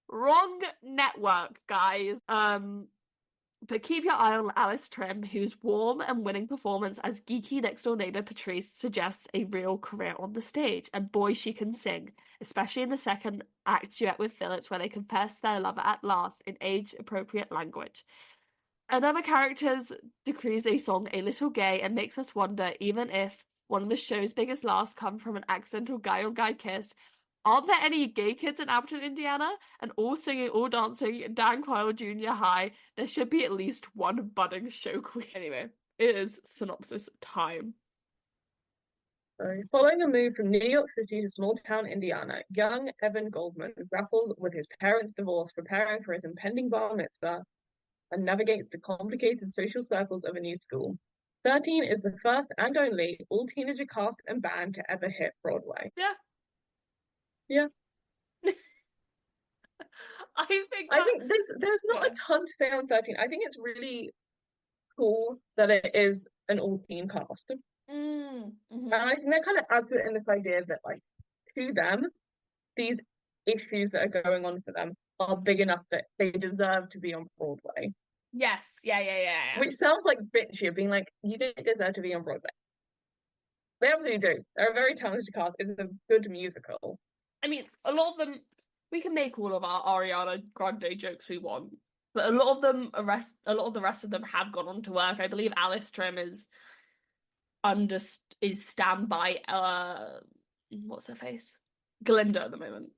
Wrong network, guys. But keep your eye on Alice Trim, whose warm and winning performance as geeky next-door neighbor Patrice suggests a real career on the stage. And boy, she can sing, especially in the second act duet with Phillips, where they confess their love at last in age-appropriate language. Another character's decrees a song a little gay and makes us wonder, even if one of the show's biggest laughs come from an accidental guy-on-guy kiss, aren't there any gay kids in Appleton, Indiana? And all singing, all dancing in Dan Quayle Junior High, there should be at least one budding show queen. Anyway, it is synopsis time. Following a move from New York City to small town Indiana, young Evan Goldman grapples with his parents' divorce, preparing for his impending bar mitzvah, and navigates the complicated social circles of a new school. 13 is the first and only all-teenager cast and band to ever hit Broadway. Yeah. Yeah. I think there's not a ton to say on 13. I think it's really cool that it is an all-teen cast. Mm-hmm. And I think that kind of adds to it in this idea that, like, to them, these issues that are going on for them are big enough that they deserve to be on Broadway. Yes, yeah. Which sounds like bitchy, being like, you don't deserve to be on Broadway. They absolutely do. They're a very talented cast. It's a good musical. I mean, a lot of them, we can make all of our Ariana Grande jokes we want, but a lot of the rest of them have gone on to work. I believe Alice Trim is stand by what's her face? Glinda at the moment.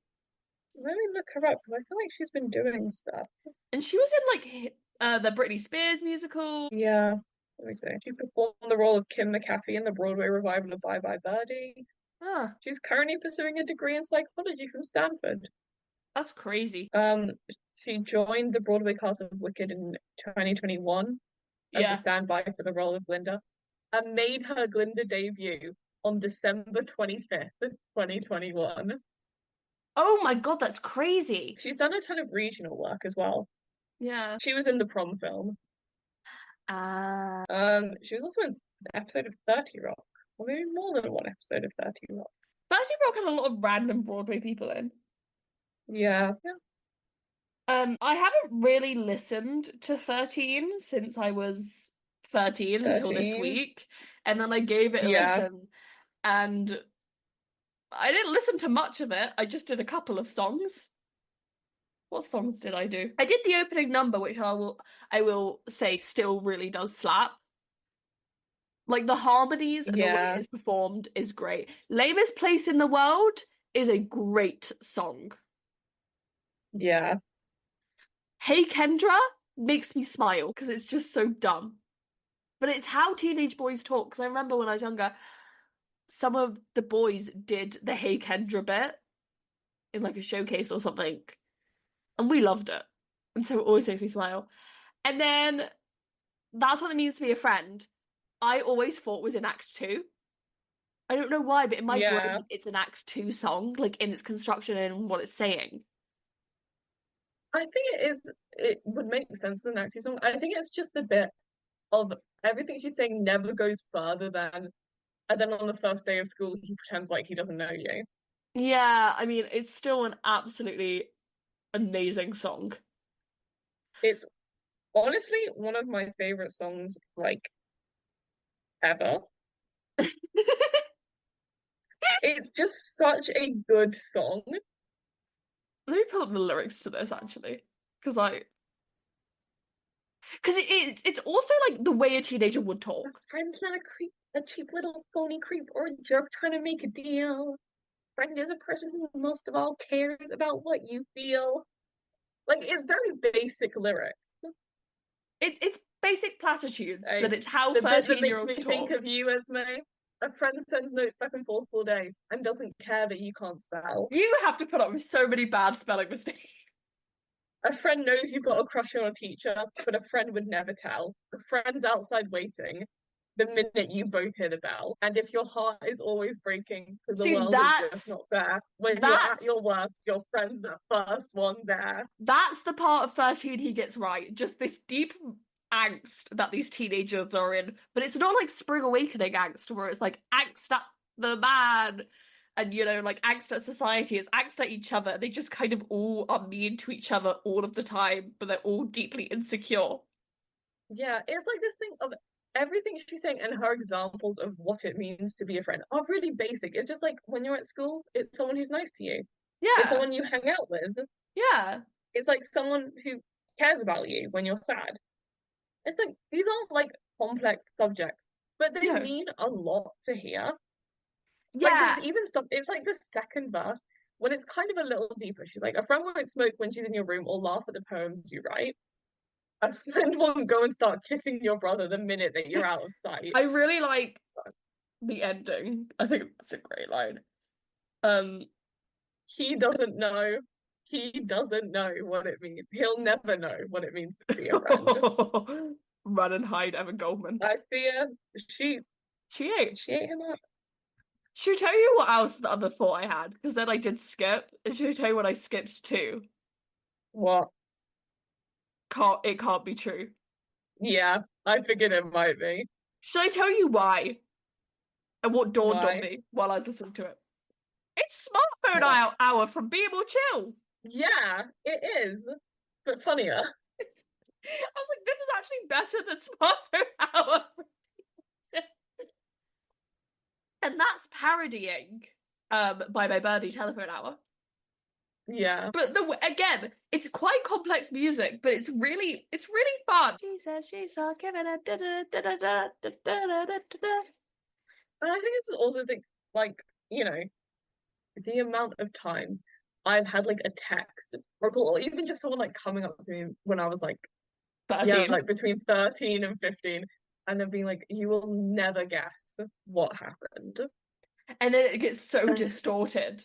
Let me look her up because I feel like she's been doing stuff. And she was in like the Britney Spears musical. Yeah. Let me see. She performed the role of Kim McAfee in the Broadway revival of Bye Bye Birdie. She's currently pursuing a degree in psychology from Stanford. That's crazy. She joined the Broadway cast of Wicked in 2021. as a Yeah. standby for the role of Glinda, and made her Glinda debut on December 25th, 2021. Oh my God, that's crazy. She's done a ton of regional work as well. Yeah. She was in the Prom film. Uh, She was also in an episode of 30 Rock, or maybe more than one episode of 30 Rock. 30 Rock had a lot of random Broadway people in. Yeah, yeah. I haven't really listened to 13 since I was 13 until this 13. week. And then I gave it a Yeah, listen and I didn't listen to much of it. I just did a couple of songs. What songs did I do? I did the opening number, which I will say still really does slap. Like the harmonies and the way yeah, it's performed is great. Lamest Place in the World is a great song. yeah, Hey Kendra makes me smile because it's just so dumb. But it's how teenage boys talk. Because I remember when I was younger, some of the boys did the Hey Kendra bit in like a showcase or something, and we loved it. And so it always makes me smile. And then That's What It Means to Be a Friend, I always thought was in Act Two. I don't know why, but in my yeah. brain, it's an Act Two song, like in its construction and what it's saying. I think it is, it would make sense in an actual song. I think it's just a bit of everything she's saying never goes further than, and then on the first day of school, he pretends like he doesn't know you. Yeah, I mean, it's still an absolutely amazing song. It's honestly one of my favorite songs, like, ever. It's just such a good song. Let me pull up the lyrics to this actually, because it's also like the way a teenager would A talk. friend's not a creep, a cheap little phony creep or a jerk trying to make a deal. Friend is a person who most of all cares about what you feel. Like, it's very basic lyrics. It's basic platitudes, Like, but it's how the bit that 13 makes year me olds think talk. of you, Esme. A friend sends notes back and forth all day and doesn't care that you can't spell. You have to put up with so many bad spelling mistakes. A friend knows you've got a crush on a teacher, but a friend would never tell. A friend's outside waiting the minute you both hear the bell. And if your heart is always breaking because the See, world is just not fair, when you're at your that's worst, your friend's the first one there. that's the part of 13 he gets right. Just this deep angst that these teenagers are in. But it's not like Spring Awakening angst, where it's like angst at the man and, like angst at society. It's angst at each other. They just kind of all are mean to each other all of the time, but they're all deeply insecure. Yeah, it's like this thing of everything she's saying and her examples of what it means to be a friend are really basic. It's just like when you're at school, it's someone who's nice to you. It's Yeah, someone you hang out with. yeah, It's like someone who cares about you when you're sad. It's like these aren't like complex subjects, but they no, mean a lot to hear. Like yeah, there's even stuff, it's like the second verse when it's kind of a little deeper. She's like, a friend won't smoke when she's in your room or laugh at the poems you write. A friend won't go and start kissing your brother the minute that you're out of sight. I really like the ending. I think that's a great line. Um, He doesn't know. He doesn't know what it means. He'll never know what it means to be a friend. Run and hide, Evan Goldman. I fear She ate. she ate him up. Should I tell you what else the other thought I had? Because then I did skip. Should I tell you what I skipped to? What? It can't be true. Yeah, I figured it might be. Should I tell you why? And what dawned on Why? me while I was listening to it? It's smartphone What? hour from Be More Chill. Yeah, it is. But funnier. I was like, this is actually better than smartphone hour. And that's parodying Bye Bye Birdie Telephone Hour. Yeah. But again, it's quite complex music, but it's really fun. She says she saw Kevin at And I think this is also like, you know, the amount of times I've had like a text or call, or even just someone like coming up to me when I was like, yeah, 13. like between 13 and 15, and then being like, you will never guess what happened. And then it gets so And distorted.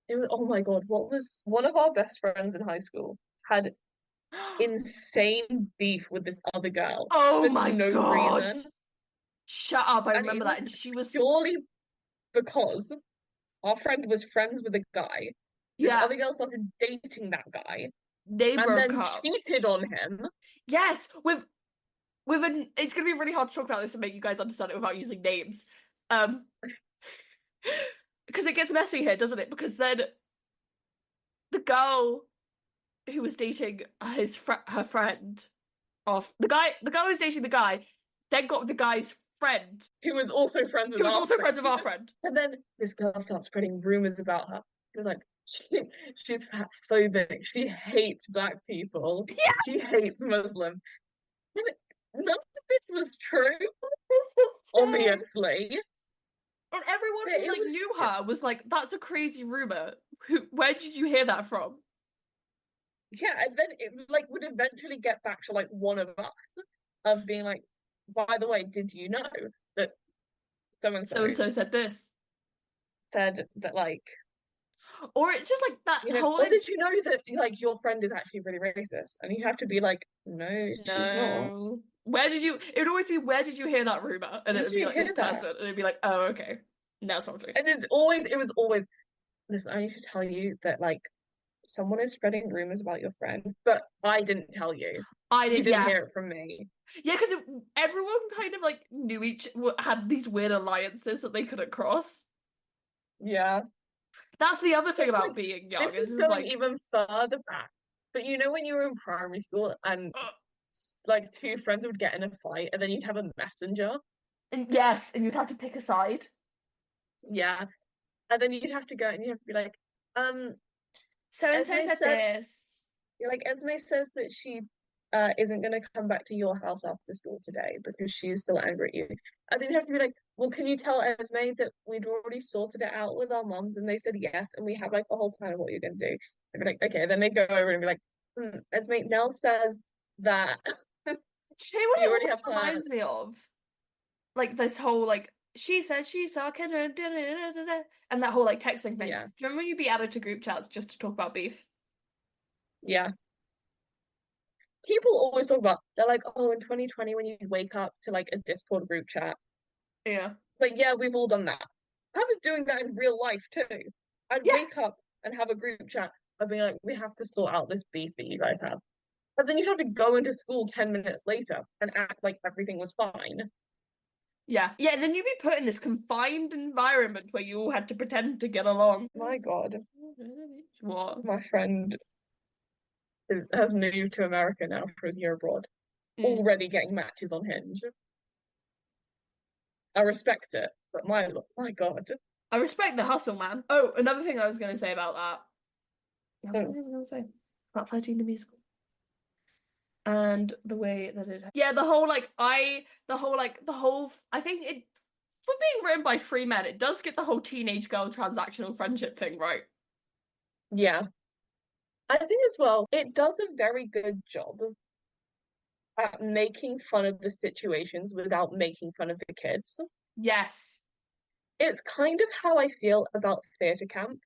it was, oh my God, what was one of our best friends in high school had insane beef with this other girl Oh for my no God. reason. Shut up. I And it remember was that. And she was, purely because our friend was friends with a guy. This yeah, other girl started dating that guy they and broke then up. cheated on him. Yes, with an it's gonna be really hard to talk about this and make you guys understand it without using names. Um, because it gets messy here, doesn't it? Because then the girl who was dating her friend off the girl who was dating the guy, then got the guy's friend, Who was also friends who with was our also friend. friends with our friend. And then this girl starts spreading rumors about her. She was like, she's phobic. She hates black people. Yeah, She hates Muslims. None of this was true, this was true. obviously. And everyone But who it like was knew her was like, "That's a crazy rumor. Where did you hear that from?" yeah, and then it like would eventually get back to like one of us of being like, by the way, did you know that so and So and so so said this, said that like or it's just like that whole or did you know that like your friend is actually really racist? And you have to be like, no, she's not. no. Where did you? It would always be, where did you hear that rumor? And Where it did would be you like this hear that? person, and it'd be like, oh, okay, now something. And it was always, listen, I need to tell you that like someone is spreading rumors about your friend, but I didn't tell you. I You did, didn't yeah, hear it from me. yeah, because everyone kind of like knew had these weird alliances that they couldn't cross. Yeah. That's the other thing It's about like being young. this Is is just going like, even further back. But you know when you were in primary school and uh, like two friends would get in a fight and then you'd have a messenger? and yes, and you'd have to pick a side. Yeah. And then you'd have to go and you'd have to be like, um, So and so Esme said says this. like Esme says that she isn't gonna come back to your house after school today because she's still angry at you. And then you have to be like, well, can you tell Esme that we'd already sorted it out with our moms and they said yes and we have like a whole plan of what you're gonna do. And be like, okay, then they go over and be like, Esme, Nell says that Do you know what you it already almost have plans. reminds me of? Like this whole like she said she saw Kendra and that whole like texting thing. Do Yeah, you remember when you'd be added to group chats just to talk about beef? yeah. People always talk about they're like, oh, in 2020 when you wake up to like a Discord group chat. Yeah. But yeah, we've all done that. I was doing that in real life too. I'd Yeah. wake up and have a group chat of being like, we have to sort out this beef that you guys have. But then you have to go into school 10 minutes later and act like everything was fine. Yeah. Yeah, and then you'd be put in this confined environment where you all had to pretend to get along. My God, What? my friend has moved to America now for his year abroad, Mm. already getting matches on Hinge. I respect it, but my God. I respect the hustle, man. Oh, another thing I was gonna say about that. Yeah, Oh, something I was gonna say about 13 the musical. And the way that it yeah the whole I think it for being written by three men it does get the whole teenage girl transactional friendship thing right. yeah. I think as well, it does a very good job at making fun of the situations without making fun of the kids. Yes. It's kind of how I feel about theatre camp,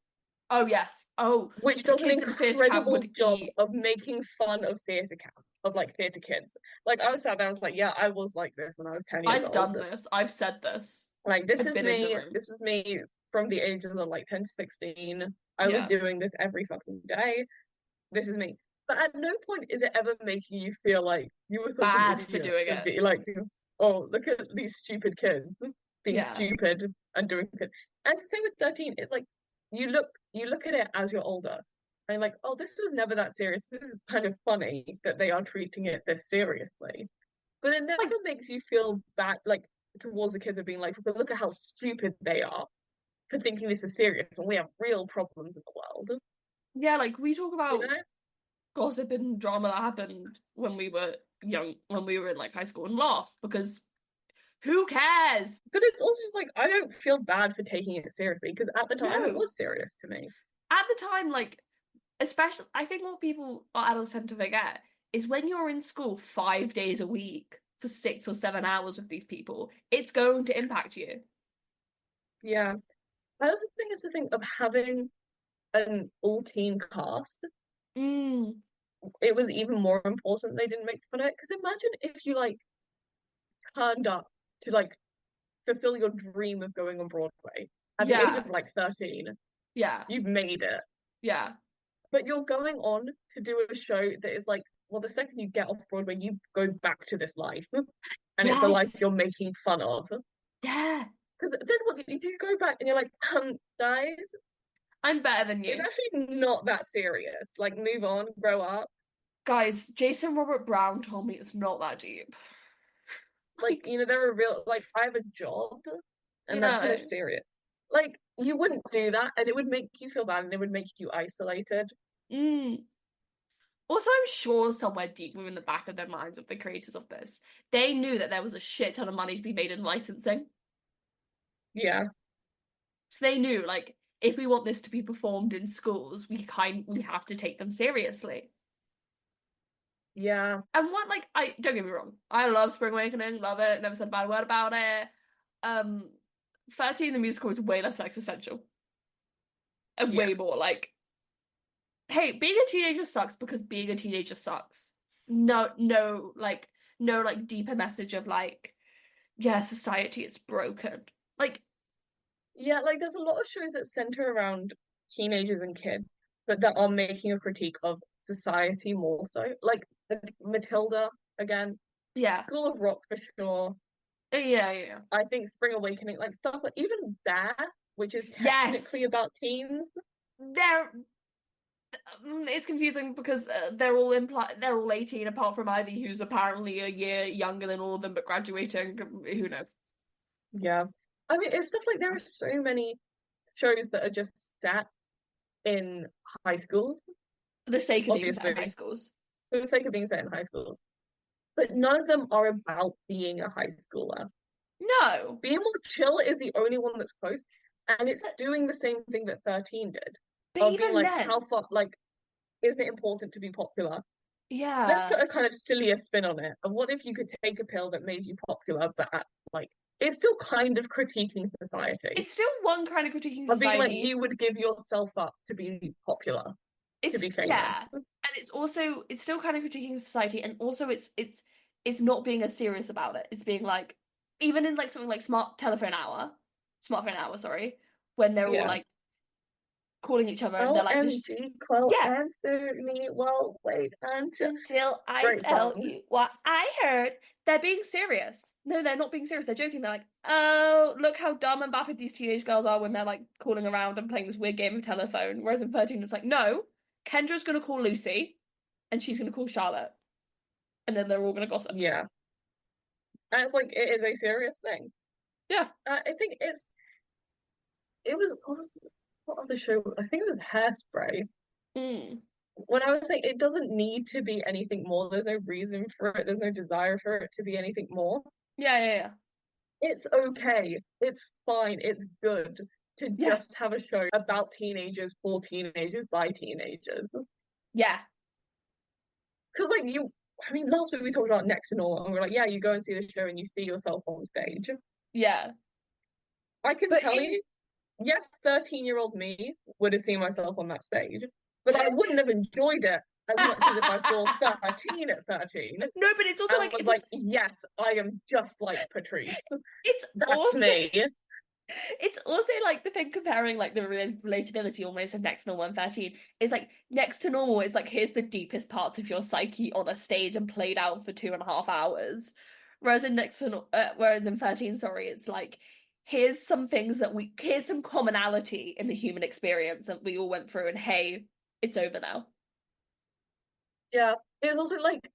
Oh yes. Oh, which the does an kids in theatre camp incredible would job eat. of making fun of theatre camp, of like theatre kids. Like I was sat there, I was like, yeah, I was like this when I was 10 years I've old. done this, I've said this, Like I've been in the room. this is me from the ages of like 10 to 16. I was Yeah, doing this every fucking day. This is me. But at no point is it ever making you feel like you were such an bad for idiot doing to it. be like, oh, look at these stupid kids being Yeah, stupid and doing it. And same with 13. It's like you look at it as you're older and like, oh, this was never that serious. This is kind of funny that they are treating it this seriously. But it like never makes you feel bad like towards the kids of being like, but look at how stupid they are for thinking this is serious and we have real problems in the world. yeah, like we talk You about know? gossip and drama that happened when we were young, when we were in like high school and laugh because who cares? But it's also just like I don't feel bad for taking it seriously because at the time it No. was serious to me. At the time, like, especially, I think what people or adults tend to forget is when you're in school 5 days a week for 6 or 7 hours with these people, it's going to impact you. Yeah. I also think it's the thing of having an all teen cast. Mm. it was even more important they didn't make fun of it. Because imagine if you like turned up to like fulfill your dream of going on Broadway at the age Yeah, of like 13. yeah, You've made it. yeah, But you're going on to do a show that is like, well, the second you get off Broadway, you go back to this life. And it's a life yes, you're making fun of. yeah. Because then what you do go back and you're like, guys, I'm better than it's you. actually not that serious. Like, move on, grow up. Guys, Jason Robert Brown told me it's not that deep. Like, Like, you know, they're a real, like, I have a job you and that's more know. serious. Like, you wouldn't do that and it would make you feel bad and it would make you isolated. Mm. Also, I'm sure somewhere deep within the back of their minds of the creators of this, they knew that there was a shit ton of money to be made in licensing. Yeah, So they knew, like, if we want this to be performed in schools, we have to take them seriously. yeah, And what, like, I don't get me wrong, I love Spring Awakening, love it, never said a bad word about it. Um, 13 the musical is way less existential and yeah. way more like, hey, being a teenager sucks because being a teenager sucks. No, deeper message of like, yeah, society is broken. Like, Yeah, like there's a lot of shows that center around teenagers and kids, but that are making a critique of society more so. Like Matilda, again, yeah, School of Rock for sure. yeah. I think Spring Awakening, like stuff like even There, which is Yes, technically about teens. they're. It's confusing because they're all 18 apart from Ivy, who's apparently a year younger than all of them, but graduating. Who knows? Yeah. I mean, it's stuff like there are so many shows that are just set in high schools, For the sake of being set in high obviously, schools. for the sake of being set in high schools. But none of them are about being a high schooler. No, Being More Chill is the only one that's close, and it's but, doing the same thing that 13 did, but of being even like, then, how far, like, is it important to be popular? Let's yeah. put a kind of sillier spin on it. And what if you could take a pill that made you popular, but like, it's still kind of critiquing society, It's still one kind of critiquing of being like, society. you would give yourself up to be popular, to It's be famous. yeah, and it's still kind of critiquing society, and also it's not being as serious about it. It's being like even in like something like smartphone hour, sorry, when they're all Yeah. like calling each other and they're like this, OMG, Chloe, yeah, answer me. Well, wait, until I great tell song. you what I heard. They're being serious. No, they're not being serious. They're joking. They're like, oh, look how dumb and vapid these teenage girls are when they're like calling around and playing this weird game of telephone. Whereas in 13, it's like, no, Kendra's gonna call Lucy and she's gonna call Charlotte. And then they're all gonna gossip. Yeah. And it's like, it is a serious thing. Yeah. I think it was, what other show? I think it was Hairspray. Mm. When I was saying it doesn't need to be anything more, there's no reason for it, there's no desire for it to be anything more. Yeah. It's okay. It's fine. It's good to Yeah. just have a show about teenagers for teenagers by teenagers. Yeah. Because, like, I mean, last week we talked about Next to Normal, and we're like, yeah, you go and see the show and you see yourself on stage. Yeah. I can But tell in you, yes, 13-year-old me would have seen myself on that stage, but I wouldn't have enjoyed it as much as if I saw 13 at 13 no, but it's also and like was it's like, also, yes, I am just like Patrice. it's That's also me. it's also like the thing comparing like the relatability almost of Next to Normal and 13 is like Next to Normal is like here's the deepest parts of your psyche on a stage and played out for 2.5 hours. Whereas in 13, sorry, it's like here's some things here's some commonality in the human experience that we all went through and hey, it's over now. Yeah. It's also like,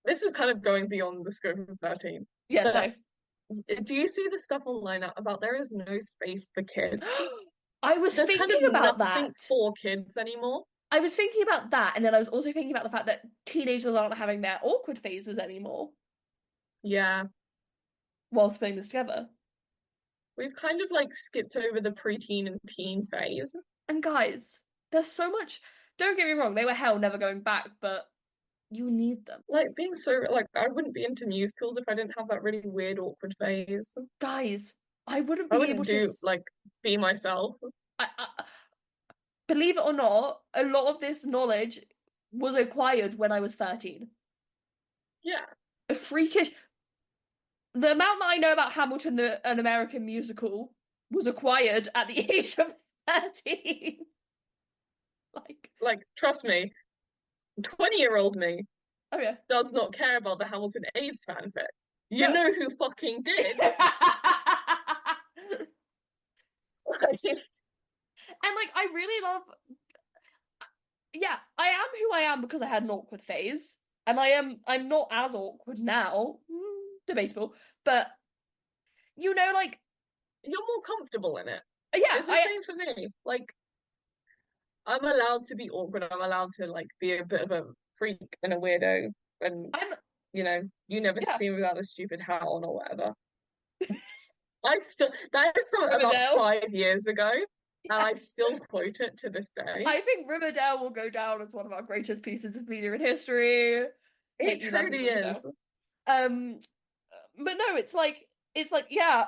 this is kind of going beyond the scope of 13. Yeah, But so do you see the stuff online about there is no space for kids? I was There's kind thinking of about nothing that. for kids anymore. I was thinking about that, and then I was also thinking about the fact that teenagers aren't having their awkward phases anymore Yeah. whilst putting this together. We've kind of like skipped over the preteen and teen phase. And guys, there's so much. Don't get me wrong, they were hell never going back, but you need them. Like being so like I wouldn't be into musicals if I didn't have that really weird awkward phase. Guys, I wouldn't I be wouldn't able to. do like be myself. Believe it or not, a lot of this knowledge was acquired when I was 13. Yeah. A freakish. The amount that I know about Hamilton, an American musical, was acquired at the age of 13. Like, trust me, 20-year-old me Oh yeah. does not care about the Hamilton AIDS fanfic. You No. know who fucking did. And like I really love, yeah, I am who I am because I had an awkward phase. And I'm not as awkward now. Debatable. But like you're more comfortable in it. yeah, It's the same for me. Like, I'm allowed to be awkward. I'm allowed to like be a bit of a freak and a weirdo. And I'm you never yeah. see me without a stupid hat on or whatever. That is from about Riverdale. 5 years ago, and I still quote it to this day. I think Riverdale will go down as one of our greatest pieces of media in history. It truly is. But no, it's like yeah,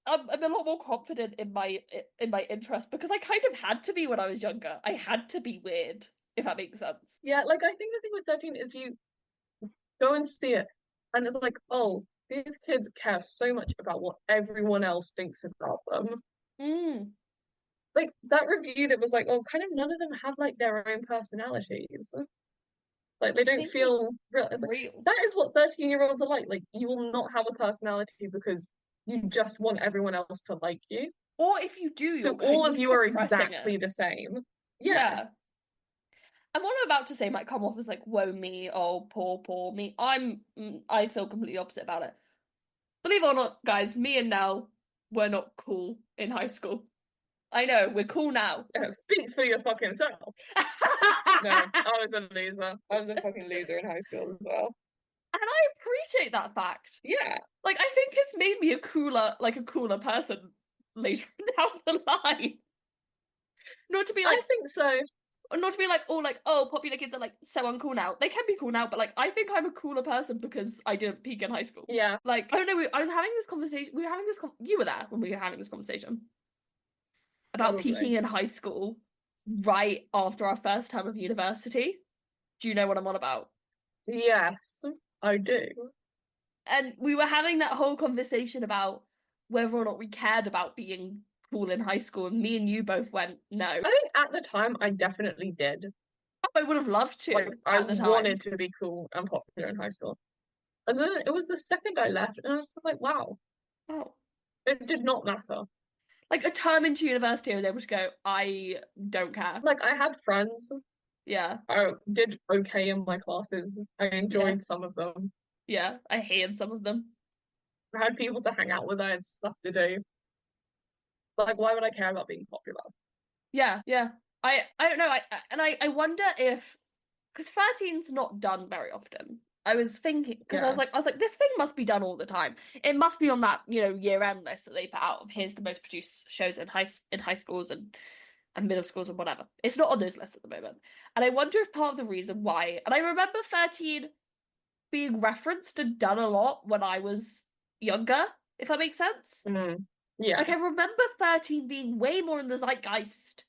I'm a lot more confident in my interest because I kind of had to be when I was younger. I had to be weird, if that makes sense. Yeah, like I think the thing with 13 is you go and see it, and it's like, oh, these kids care so much about what everyone else thinks about them. Mm. Like that review that was like, oh, kind of none of them have like their own personalities. Like they don't feel real. It's like, Real. that is what 13-year-olds are like. Like you will not have a personality because you just want everyone else to like you. Or if you do, So you're all kind of of you are suppressing exactly it. the same. Yeah. And what I'm about to say might come off as like, woe me, oh, poor me. I feel completely opposite about it. Believe it or not, guys, me and Nell were not cool in high school. I know, we're cool now. Speak for your fucking self. No, I was a loser. I was a fucking loser in high school as well. And I appreciate that fact. Yeah. Like, I think it's made me a cooler person later down the line. Not to be like, I think so. not to be like, oh, popular kids are like so uncool now. They can be cool now, but like, I think I'm a cooler person because I didn't peak in high school. Yeah. Like, I don't know. I was having this conversation. We were having this. You were there when we were having this conversation about Probably. peaking in high school right after our first term of university. Do you know what I'm on about? Yes, I do. And we were having that whole conversation about whether or not we cared about being cool in high school, and me and you both went, no. I think at the time I definitely did. I would have loved to Like I at the time. wanted to be cool and popular in high school. And then it was the second I left, and I was just like, wow. Oh. It did not matter. Like a term into university, I was able to go, I don't care. Like I had friends. Yeah. I did okay in my classes. I enjoyed some of them. Yeah, I hated some of them. I had people to hang out with. I had stuff to do. Like, why would I care about being popular? Yeah. I don't know. I wonder if because 13's not done very often. I was thinking because I was like this thing must be done all the time. It must be on that year end list that they put out of here's the most produced shows in high schools and middle schools and whatever. It's not on those lists at the moment, and I wonder if part of the reason why. And I remember 13 being referenced and done a lot when I was younger, if that makes sense. Yeah. Like I remember 13 being way more in the zeitgeist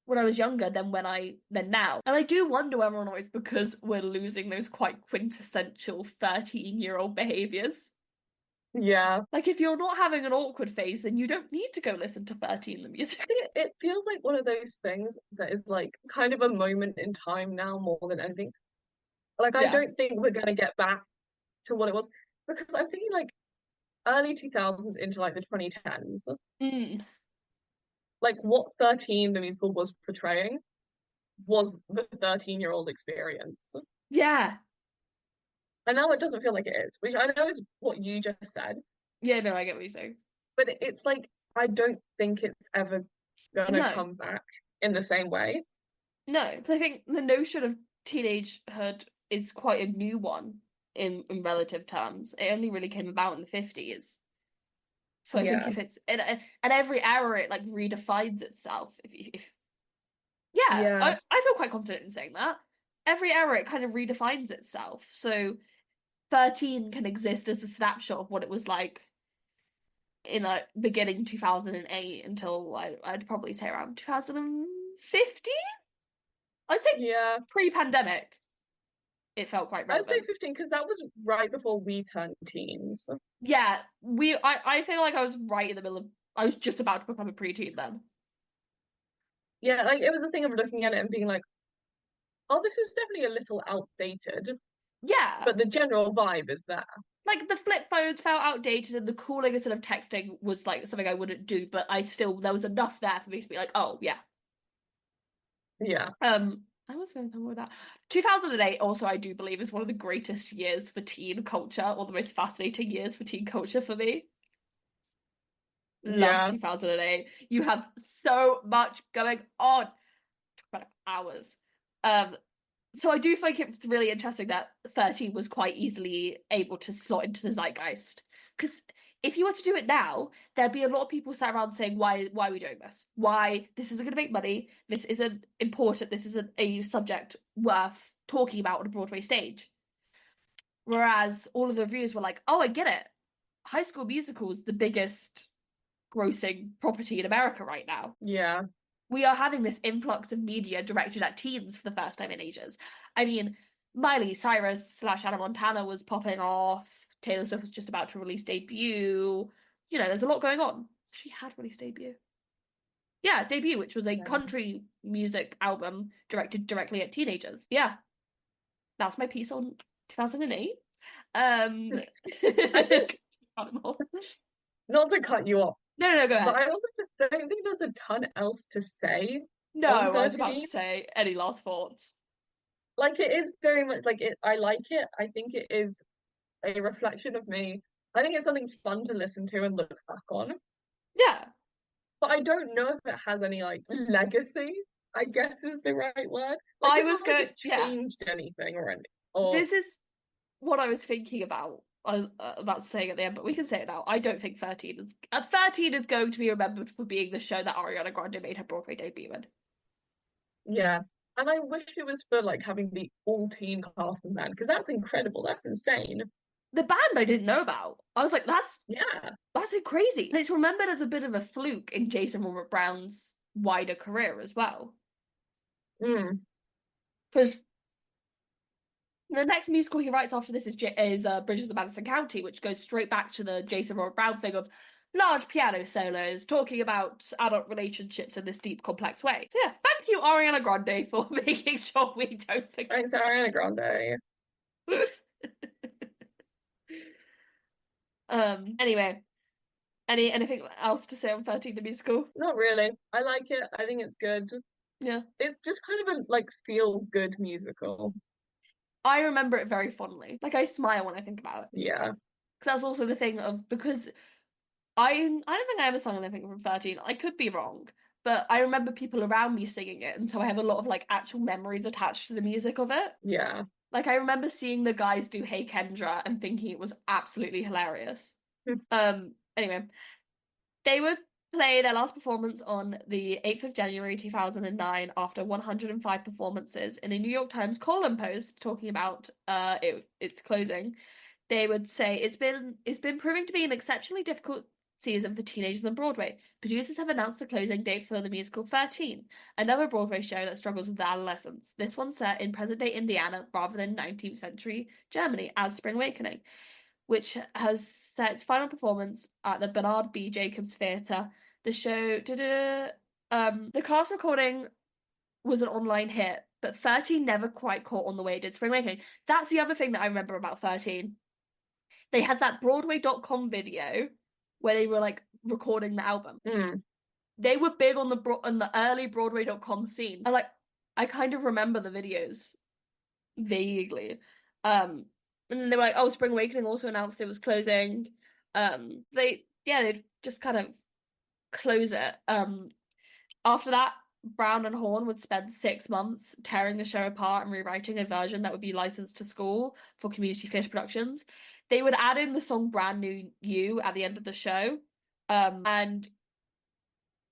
when I was younger than now. And I do wonder whether or not it's because we're losing those quite quintessential 13-year-old behaviors. Yeah. Like if you're not having an awkward phase, then you don't need to go listen to 13 the music. It feels like one of those things that is like kind of a moment in time now more than anything. Like I don't think we're gonna get back to what it was because I'm thinking like early 2000s into like the 2010s. Like what 13 the musical was portraying was the 13-year-old experience. Yeah. And now it doesn't feel like it is, which I know is what you just said. Yeah, no, I get what you're saying. But it's like I don't think it's ever gonna come back in the same way. No, because I think the notion of teenagehood is quite a new one in relative terms. It only really came about in the 50s. So I think if it's and every era it like redefines itself. I feel quite confident in saying that. Every era it kind of redefines itself. So 13 can exist as a snapshot of what it was like in like beginning 2008 until I'd probably say around 2015. I'd say pre-pandemic. it felt quite I'd say relevant. 15 because that was right before we turned teens. Yeah, I feel like I was right in the middle of, I was just about to become a preteen then. Yeah, like it was the thing of looking at it and being like, oh, this is definitely a little outdated, Yeah. but the general vibe is there. Like the flip phones felt outdated and the calling instead of texting was like something I wouldn't do, but I still, there was enough there for me to be like, oh yeah. Yeah. I was going somewhere with that. 2008 also I do believe is one of the greatest years for teen culture, or the most fascinating years for teen culture for me. Love Yeah. 2008. You have so much going on. Talk about it for hours. So I do think it's really interesting that 13 was quite easily able to slot into the zeitgeist. Because if you were to do it now, there'd be a lot of people sat around saying, why are we doing this? Why this isn't going to make money? This isn't important. This isn't a subject worth talking about on a Broadway stage. Whereas all of the reviews were like, oh, I get it. High School Musical is the biggest grossing property in America right now. Yeah. We are having this influx of media directed at teens for the first time in ages. I mean, Miley Cyrus / Hannah Montana was popping off. Taylor Swift was just about to release debut. You know, there's a lot going on. She had released debut. Yeah, debut, which was a Yeah. country music album directed directly at teenagers. Yeah, that's my piece on 2008. I think, no, not to cut you off, no, go but ahead. I also just don't think there's a ton else to say No, on I was about 13. to say any last thoughts. Like it is very much like it, I like it. I think it is a reflection of me. I think it's something fun to listen to and look back on. Yeah, But I don't know if it has any like legacy, I guess is the right word. Like I it's was not like going. it Yeah, changed anything or anything. Or this is what I was thinking about. I was about saying at the end, but we can say it now. I don't think 13 is going to be remembered for being the show that Ariana Grande made her Broadway debut in. yeah. And I wish it was for like having the all teen cast and band because that's incredible. That's insane. The band I didn't know about. I was like, Yeah. that's crazy. And it's remembered as a bit of a fluke in Jason Robert Brown's wider career as well. Mm. Because the next musical he writes after this is Bridges of Madison County, which goes straight back to the Jason Robert Brown thing of large piano solos talking about adult relationships in this deep, complex way. So yeah, thank you, Ariana Grande, for making sure we don't forget. Thanks, Ariana Grande. Anyway, anything else to say on 13 the musical? Not really. I like it. I think it's good. Yeah. It's just kind of a like feel good musical. I remember it very fondly. Like I smile when I think about it. Yeah. Because that's also the thing of because I don't think I ever sung anything from 13. I could be wrong, but I remember people around me singing it, and so I have a lot of like actual memories attached to the music of it. Yeah. Like I remember seeing the guys do Hey Kendra and thinking it was absolutely hilarious. Anyway, they would play their last performance on the 8th of January 2009 after 105 performances in a New York Times column post talking about its closing. They would say it's been proving to be an exceptionally difficult season for teenagers on Broadway. Producers have announced the closing date for the musical 13, another Broadway show that struggles with adolescence. This one set in present-day Indiana rather than 19th century Germany as Spring Awakening, which has set its final performance at the Bernard B. Jacobs Theatre. The show, the cast recording was an online hit, but 13 never quite caught on the way it did Spring Awakening. That's the other thing that I remember about 13. They had that Broadway.com video where they were like recording the album. Mm. They were big on the early Broadway.com scene. And like I kind of remember the videos vaguely. And then they were like, oh, Spring Awakening also announced it was closing. They just kind of close it. After that, Brown and Horn would spend 6 months tearing the show apart and rewriting a version that would be licensed to school for community theatre productions. They would add in the song Brand New You at the end of the show. And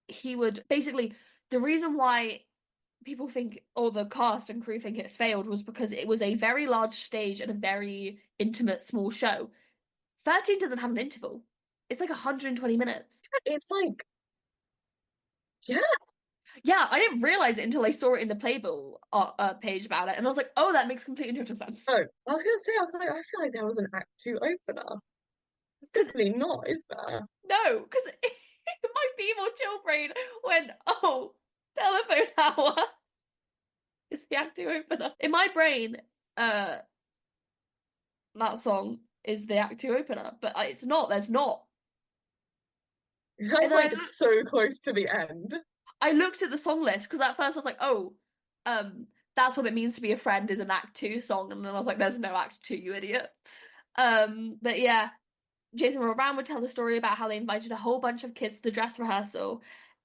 he would basically, the reason why people think, or the cast and crew think it's failed was because it was a very large stage and a very intimate small show. 13 doesn't have an interval. It's like 120 minutes. It's like, yeah. Yeah, I didn't realize it until I saw it in the Playbill page about it, and I was like, oh, that makes complete and total sense. Oh, I was gonna say, I was like, I feel like there was an Act 2 opener. It's Because definitely not, is there? no, because my people chill brain went, oh, telephone hour is the Act 2 opener. In my brain, uh, that song is the Act 2 opener, but it's not. There's not. That's And then like so close to the end. I looked at the song list because at first I was like, oh, that's what it means to be a friend is an Act 2 song, and then I was like, there's no Act 2, you idiot. But yeah, Jason Moran would tell the story about how they invited a whole bunch of kids to the dress rehearsal.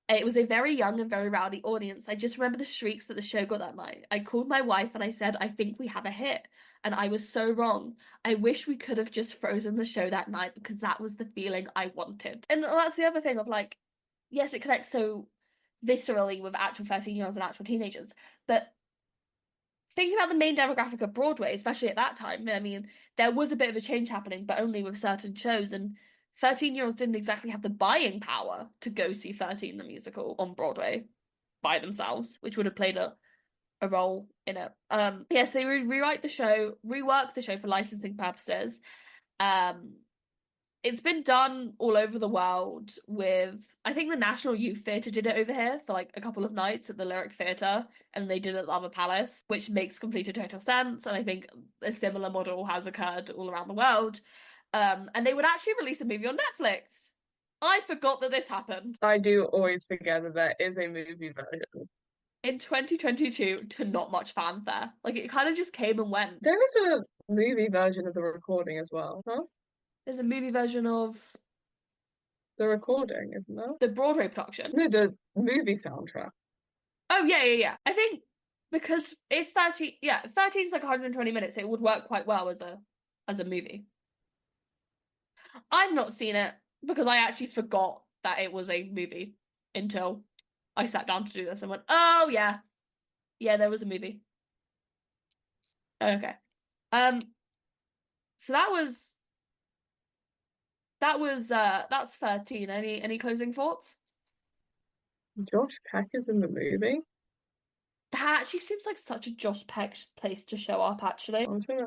It was a very young and very rowdy audience. I just remember the shrieks that the show got that night. I called my wife and I said, I think we have a hit. And I was so wrong. I wish we could have just frozen the show that night because that was the feeling I wanted. And that's the other thing of like, yes, it connects so viscerally with actual 13-year-olds and actual teenagers, but thinking about the main demographic of Broadway, especially at that time, I mean, there was a bit of a change happening, but only with certain shows, and 13-year-olds didn't exactly have the buying power to go see 13 the musical on Broadway by themselves, which would have played a role in it. Yes, they would rewrite the show, rework the show for licensing purposes. Um, it's been done all over the world with, I think the National Youth Theatre did it over here for like a couple of nights at the Lyric Theatre, and they did it at the Other Palace, which makes complete and total sense. And I think a similar model has occurred all around the world. And they would actually release a movie on Netflix. I forgot that this happened. I do always forget that there is a movie version. In 2022 to not much fanfare. Like it kind of just came and went. There is a movie version of the recording as well, huh? There's a movie version of The recording, isn't there? the Broadway production. No, the movie soundtrack. Oh yeah. I think because if 13 is like 120 minutes, it would work quite well as a movie. I've not seen it because I actually forgot that it was a movie until I sat down to do this and went, oh yeah. Yeah, there was a movie. Okay. So that's 13. Any closing thoughts? Josh Peck is in the movie. That actually seems like such a Josh Peck place to show up, actually. I'm trying to...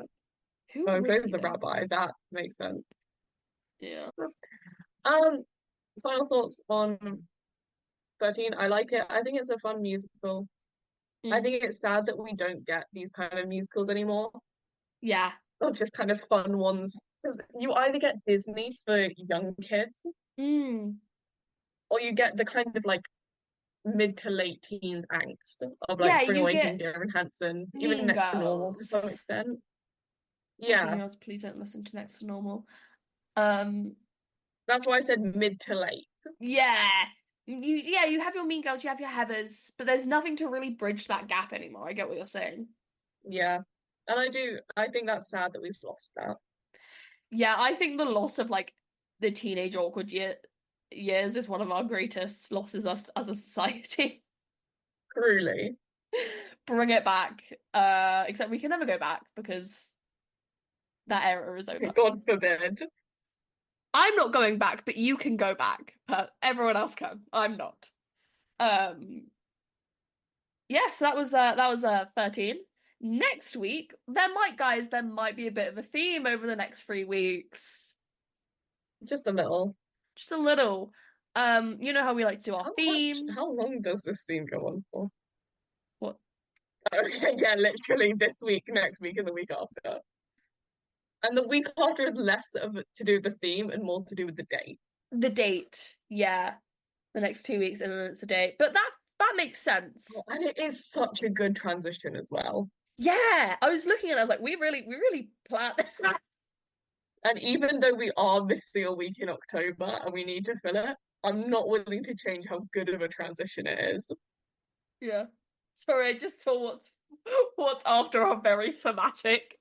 Who Oh, he was plays he the in? rabbi. That makes sense. Yeah. Um, Final thoughts on 13. I like it. I think it's a fun musical. I Mm. think it's sad that we don't get these kind of musicals anymore, Yeah. or just kind of fun ones. Because you either get Disney for young kids, Mm. or you get the kind of like mid to late teens angst of like Yeah, Spring you Awakening, get Dear Evan Hansen, even Mean Next to Normal to some Girls. extent. Yeah, 14-year-olds, please don't listen to Next to Normal. Um, that's why I said mid to late. yeah. You have your Mean Girls, you have your Heathers, but there's nothing to really bridge that gap anymore. I get what you're saying. Yeah, and I think that's sad that we've lost that. Yeah, I think the loss of like the teenage awkward years is one of our greatest losses as a society. Truly. Bring it back. Except we can never go back because that era is over. God forbid. I'm not going back, but you can go back. But everyone else can. I'm not. Um yeah, so that was 13. Next week, there might be a bit of a theme over the next 3 weeks. Just a little. Just a little. You know how we like to do our themes. How long does this scene go on for? What? Okay, yeah, literally this week, next week, and the week after. And the week after is less of to do with the theme and more to do with the date. The date, yeah. The next 2 weeks and then it's a date. But that makes sense. And it is such a good transition as well. Yeah. I was looking at it, I was like, we really planned this. And even though we are missing a week in October and we need to fill it, I'm not willing to change how good of a transition it is. Yeah. Sorry, I just saw what's after our very thematic.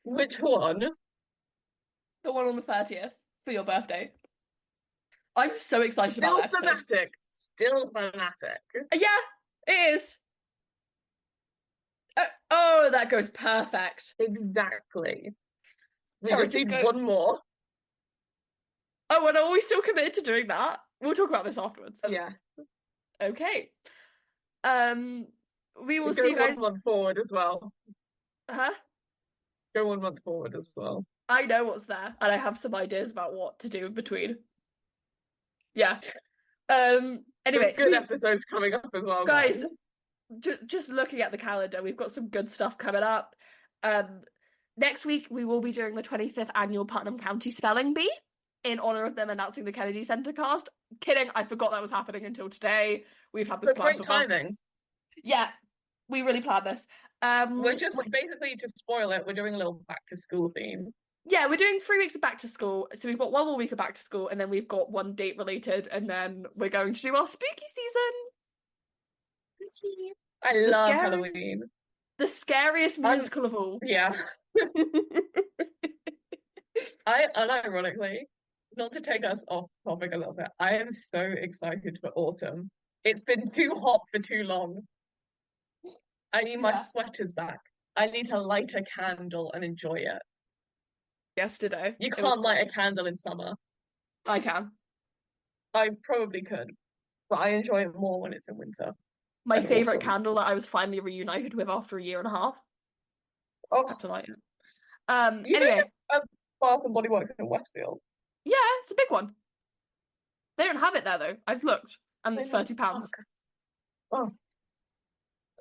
Which one? The one on the 30th for your birthday. I'm so excited Still about that episode. thematic. Still thematic. Yeah, it is. Oh, that goes perfect. Exactly. We Sorry, just need one more. Oh, and are we still committed to doing that? We'll talk about this afterwards. Yeah. Okay. We will Go see you guys. 1 month forward as well. Huh? Go 1 month forward as well. I know what's there, and I have some ideas about what to do in between. Yeah. Anyway, Good episodes coming up as well, guys. Just looking at the calendar, we've got some good stuff coming up. Next week we will be doing the 25th annual Putnam County Spelling Bee in honor of them announcing the Kennedy Center cast. Kidding, I forgot that was happening until today. We've had this plan for timing. months. Yeah, we really planned this. We're just basically, to spoil it, we're doing a little back to school theme. Yeah, we're doing 3 weeks of back to school. So we've got 1 more week of back to school, and then we've got 1 date related, and then we're going to do our spooky season. I love Halloween. The scariest musical of all. Yeah. I unironically, not to take us off topic a little bit, I am so excited for autumn. It's been too hot for too long. I need my sweaters back. I need to light a candle and enjoy it. Yesterday. You can't light a candle in summer. I can. I probably could, but I enjoy it more when it's in winter. My favourite candle that I was finally reunited with after a year and a half. Oh, I had to light it. Anyway. Bath and Body Works in Westfield. Yeah, it's a big one. They don't have it there though. I've looked, and it's £30. Oh,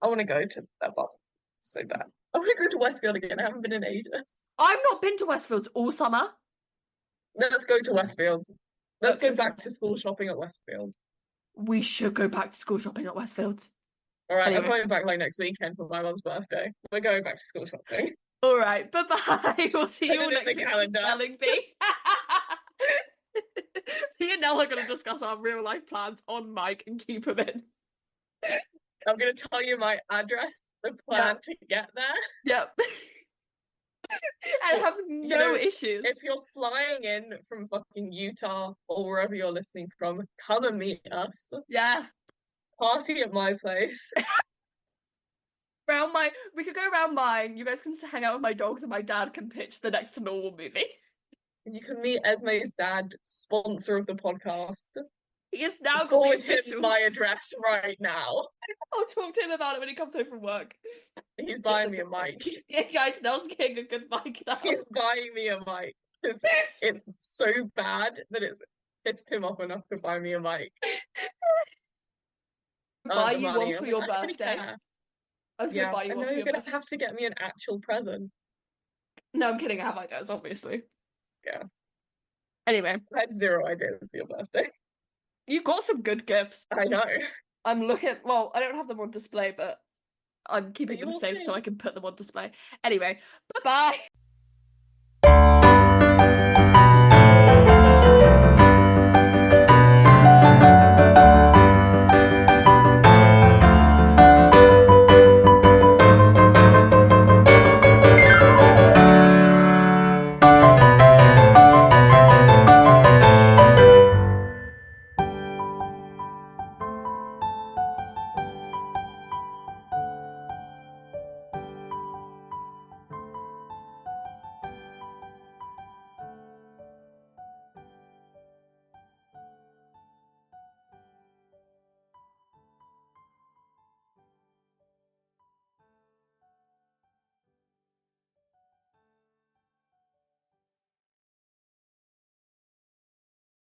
I want to go to that bath so bad. I want to go to Westfield again. I haven't been in ages. I've not been to Westfields all summer. Let's go to Westfield. Let's go back to school shopping at Westfield. We should go back to school shopping at Westfield. All right, anyway. I'm going back like next weekend for my mum's birthday. We're going back to school shopping. All right, bye-bye. We'll see you all next week for Spelling Bee. Me and Nell are going to discuss our real life plans on mic and keep them in. I'm going to tell you my address, the plan to get there. Yep. And have no issues. If you're flying in from fucking Utah or wherever you're listening from, come and meet us. Yeah. Party at my place. We could go around mine. You guys can hang out with my dogs, and my dad can pitch the Next to Normal movie. You can meet Esme's dad, sponsor of the podcast. He is now forward him my address right now. I'll talk to him about it when he comes home from work. He's buying me a mic. Yeah, guys, Nell's getting a good mic now. He's buying me a mic. It's so bad that it's pissed him off enough to buy me a mic. Buy you one for your birthday. I was going to buy you one for your birthday. You're going to have to get me an actual present. No, I'm kidding. I have ideas, obviously. Yeah. Anyway. I had 0 ideas for your birthday. You got some good gifts. I know. I'm looking... Well, I don't have them on display, but I'm keeping them safe so I can put them on display. Anyway, bye-bye!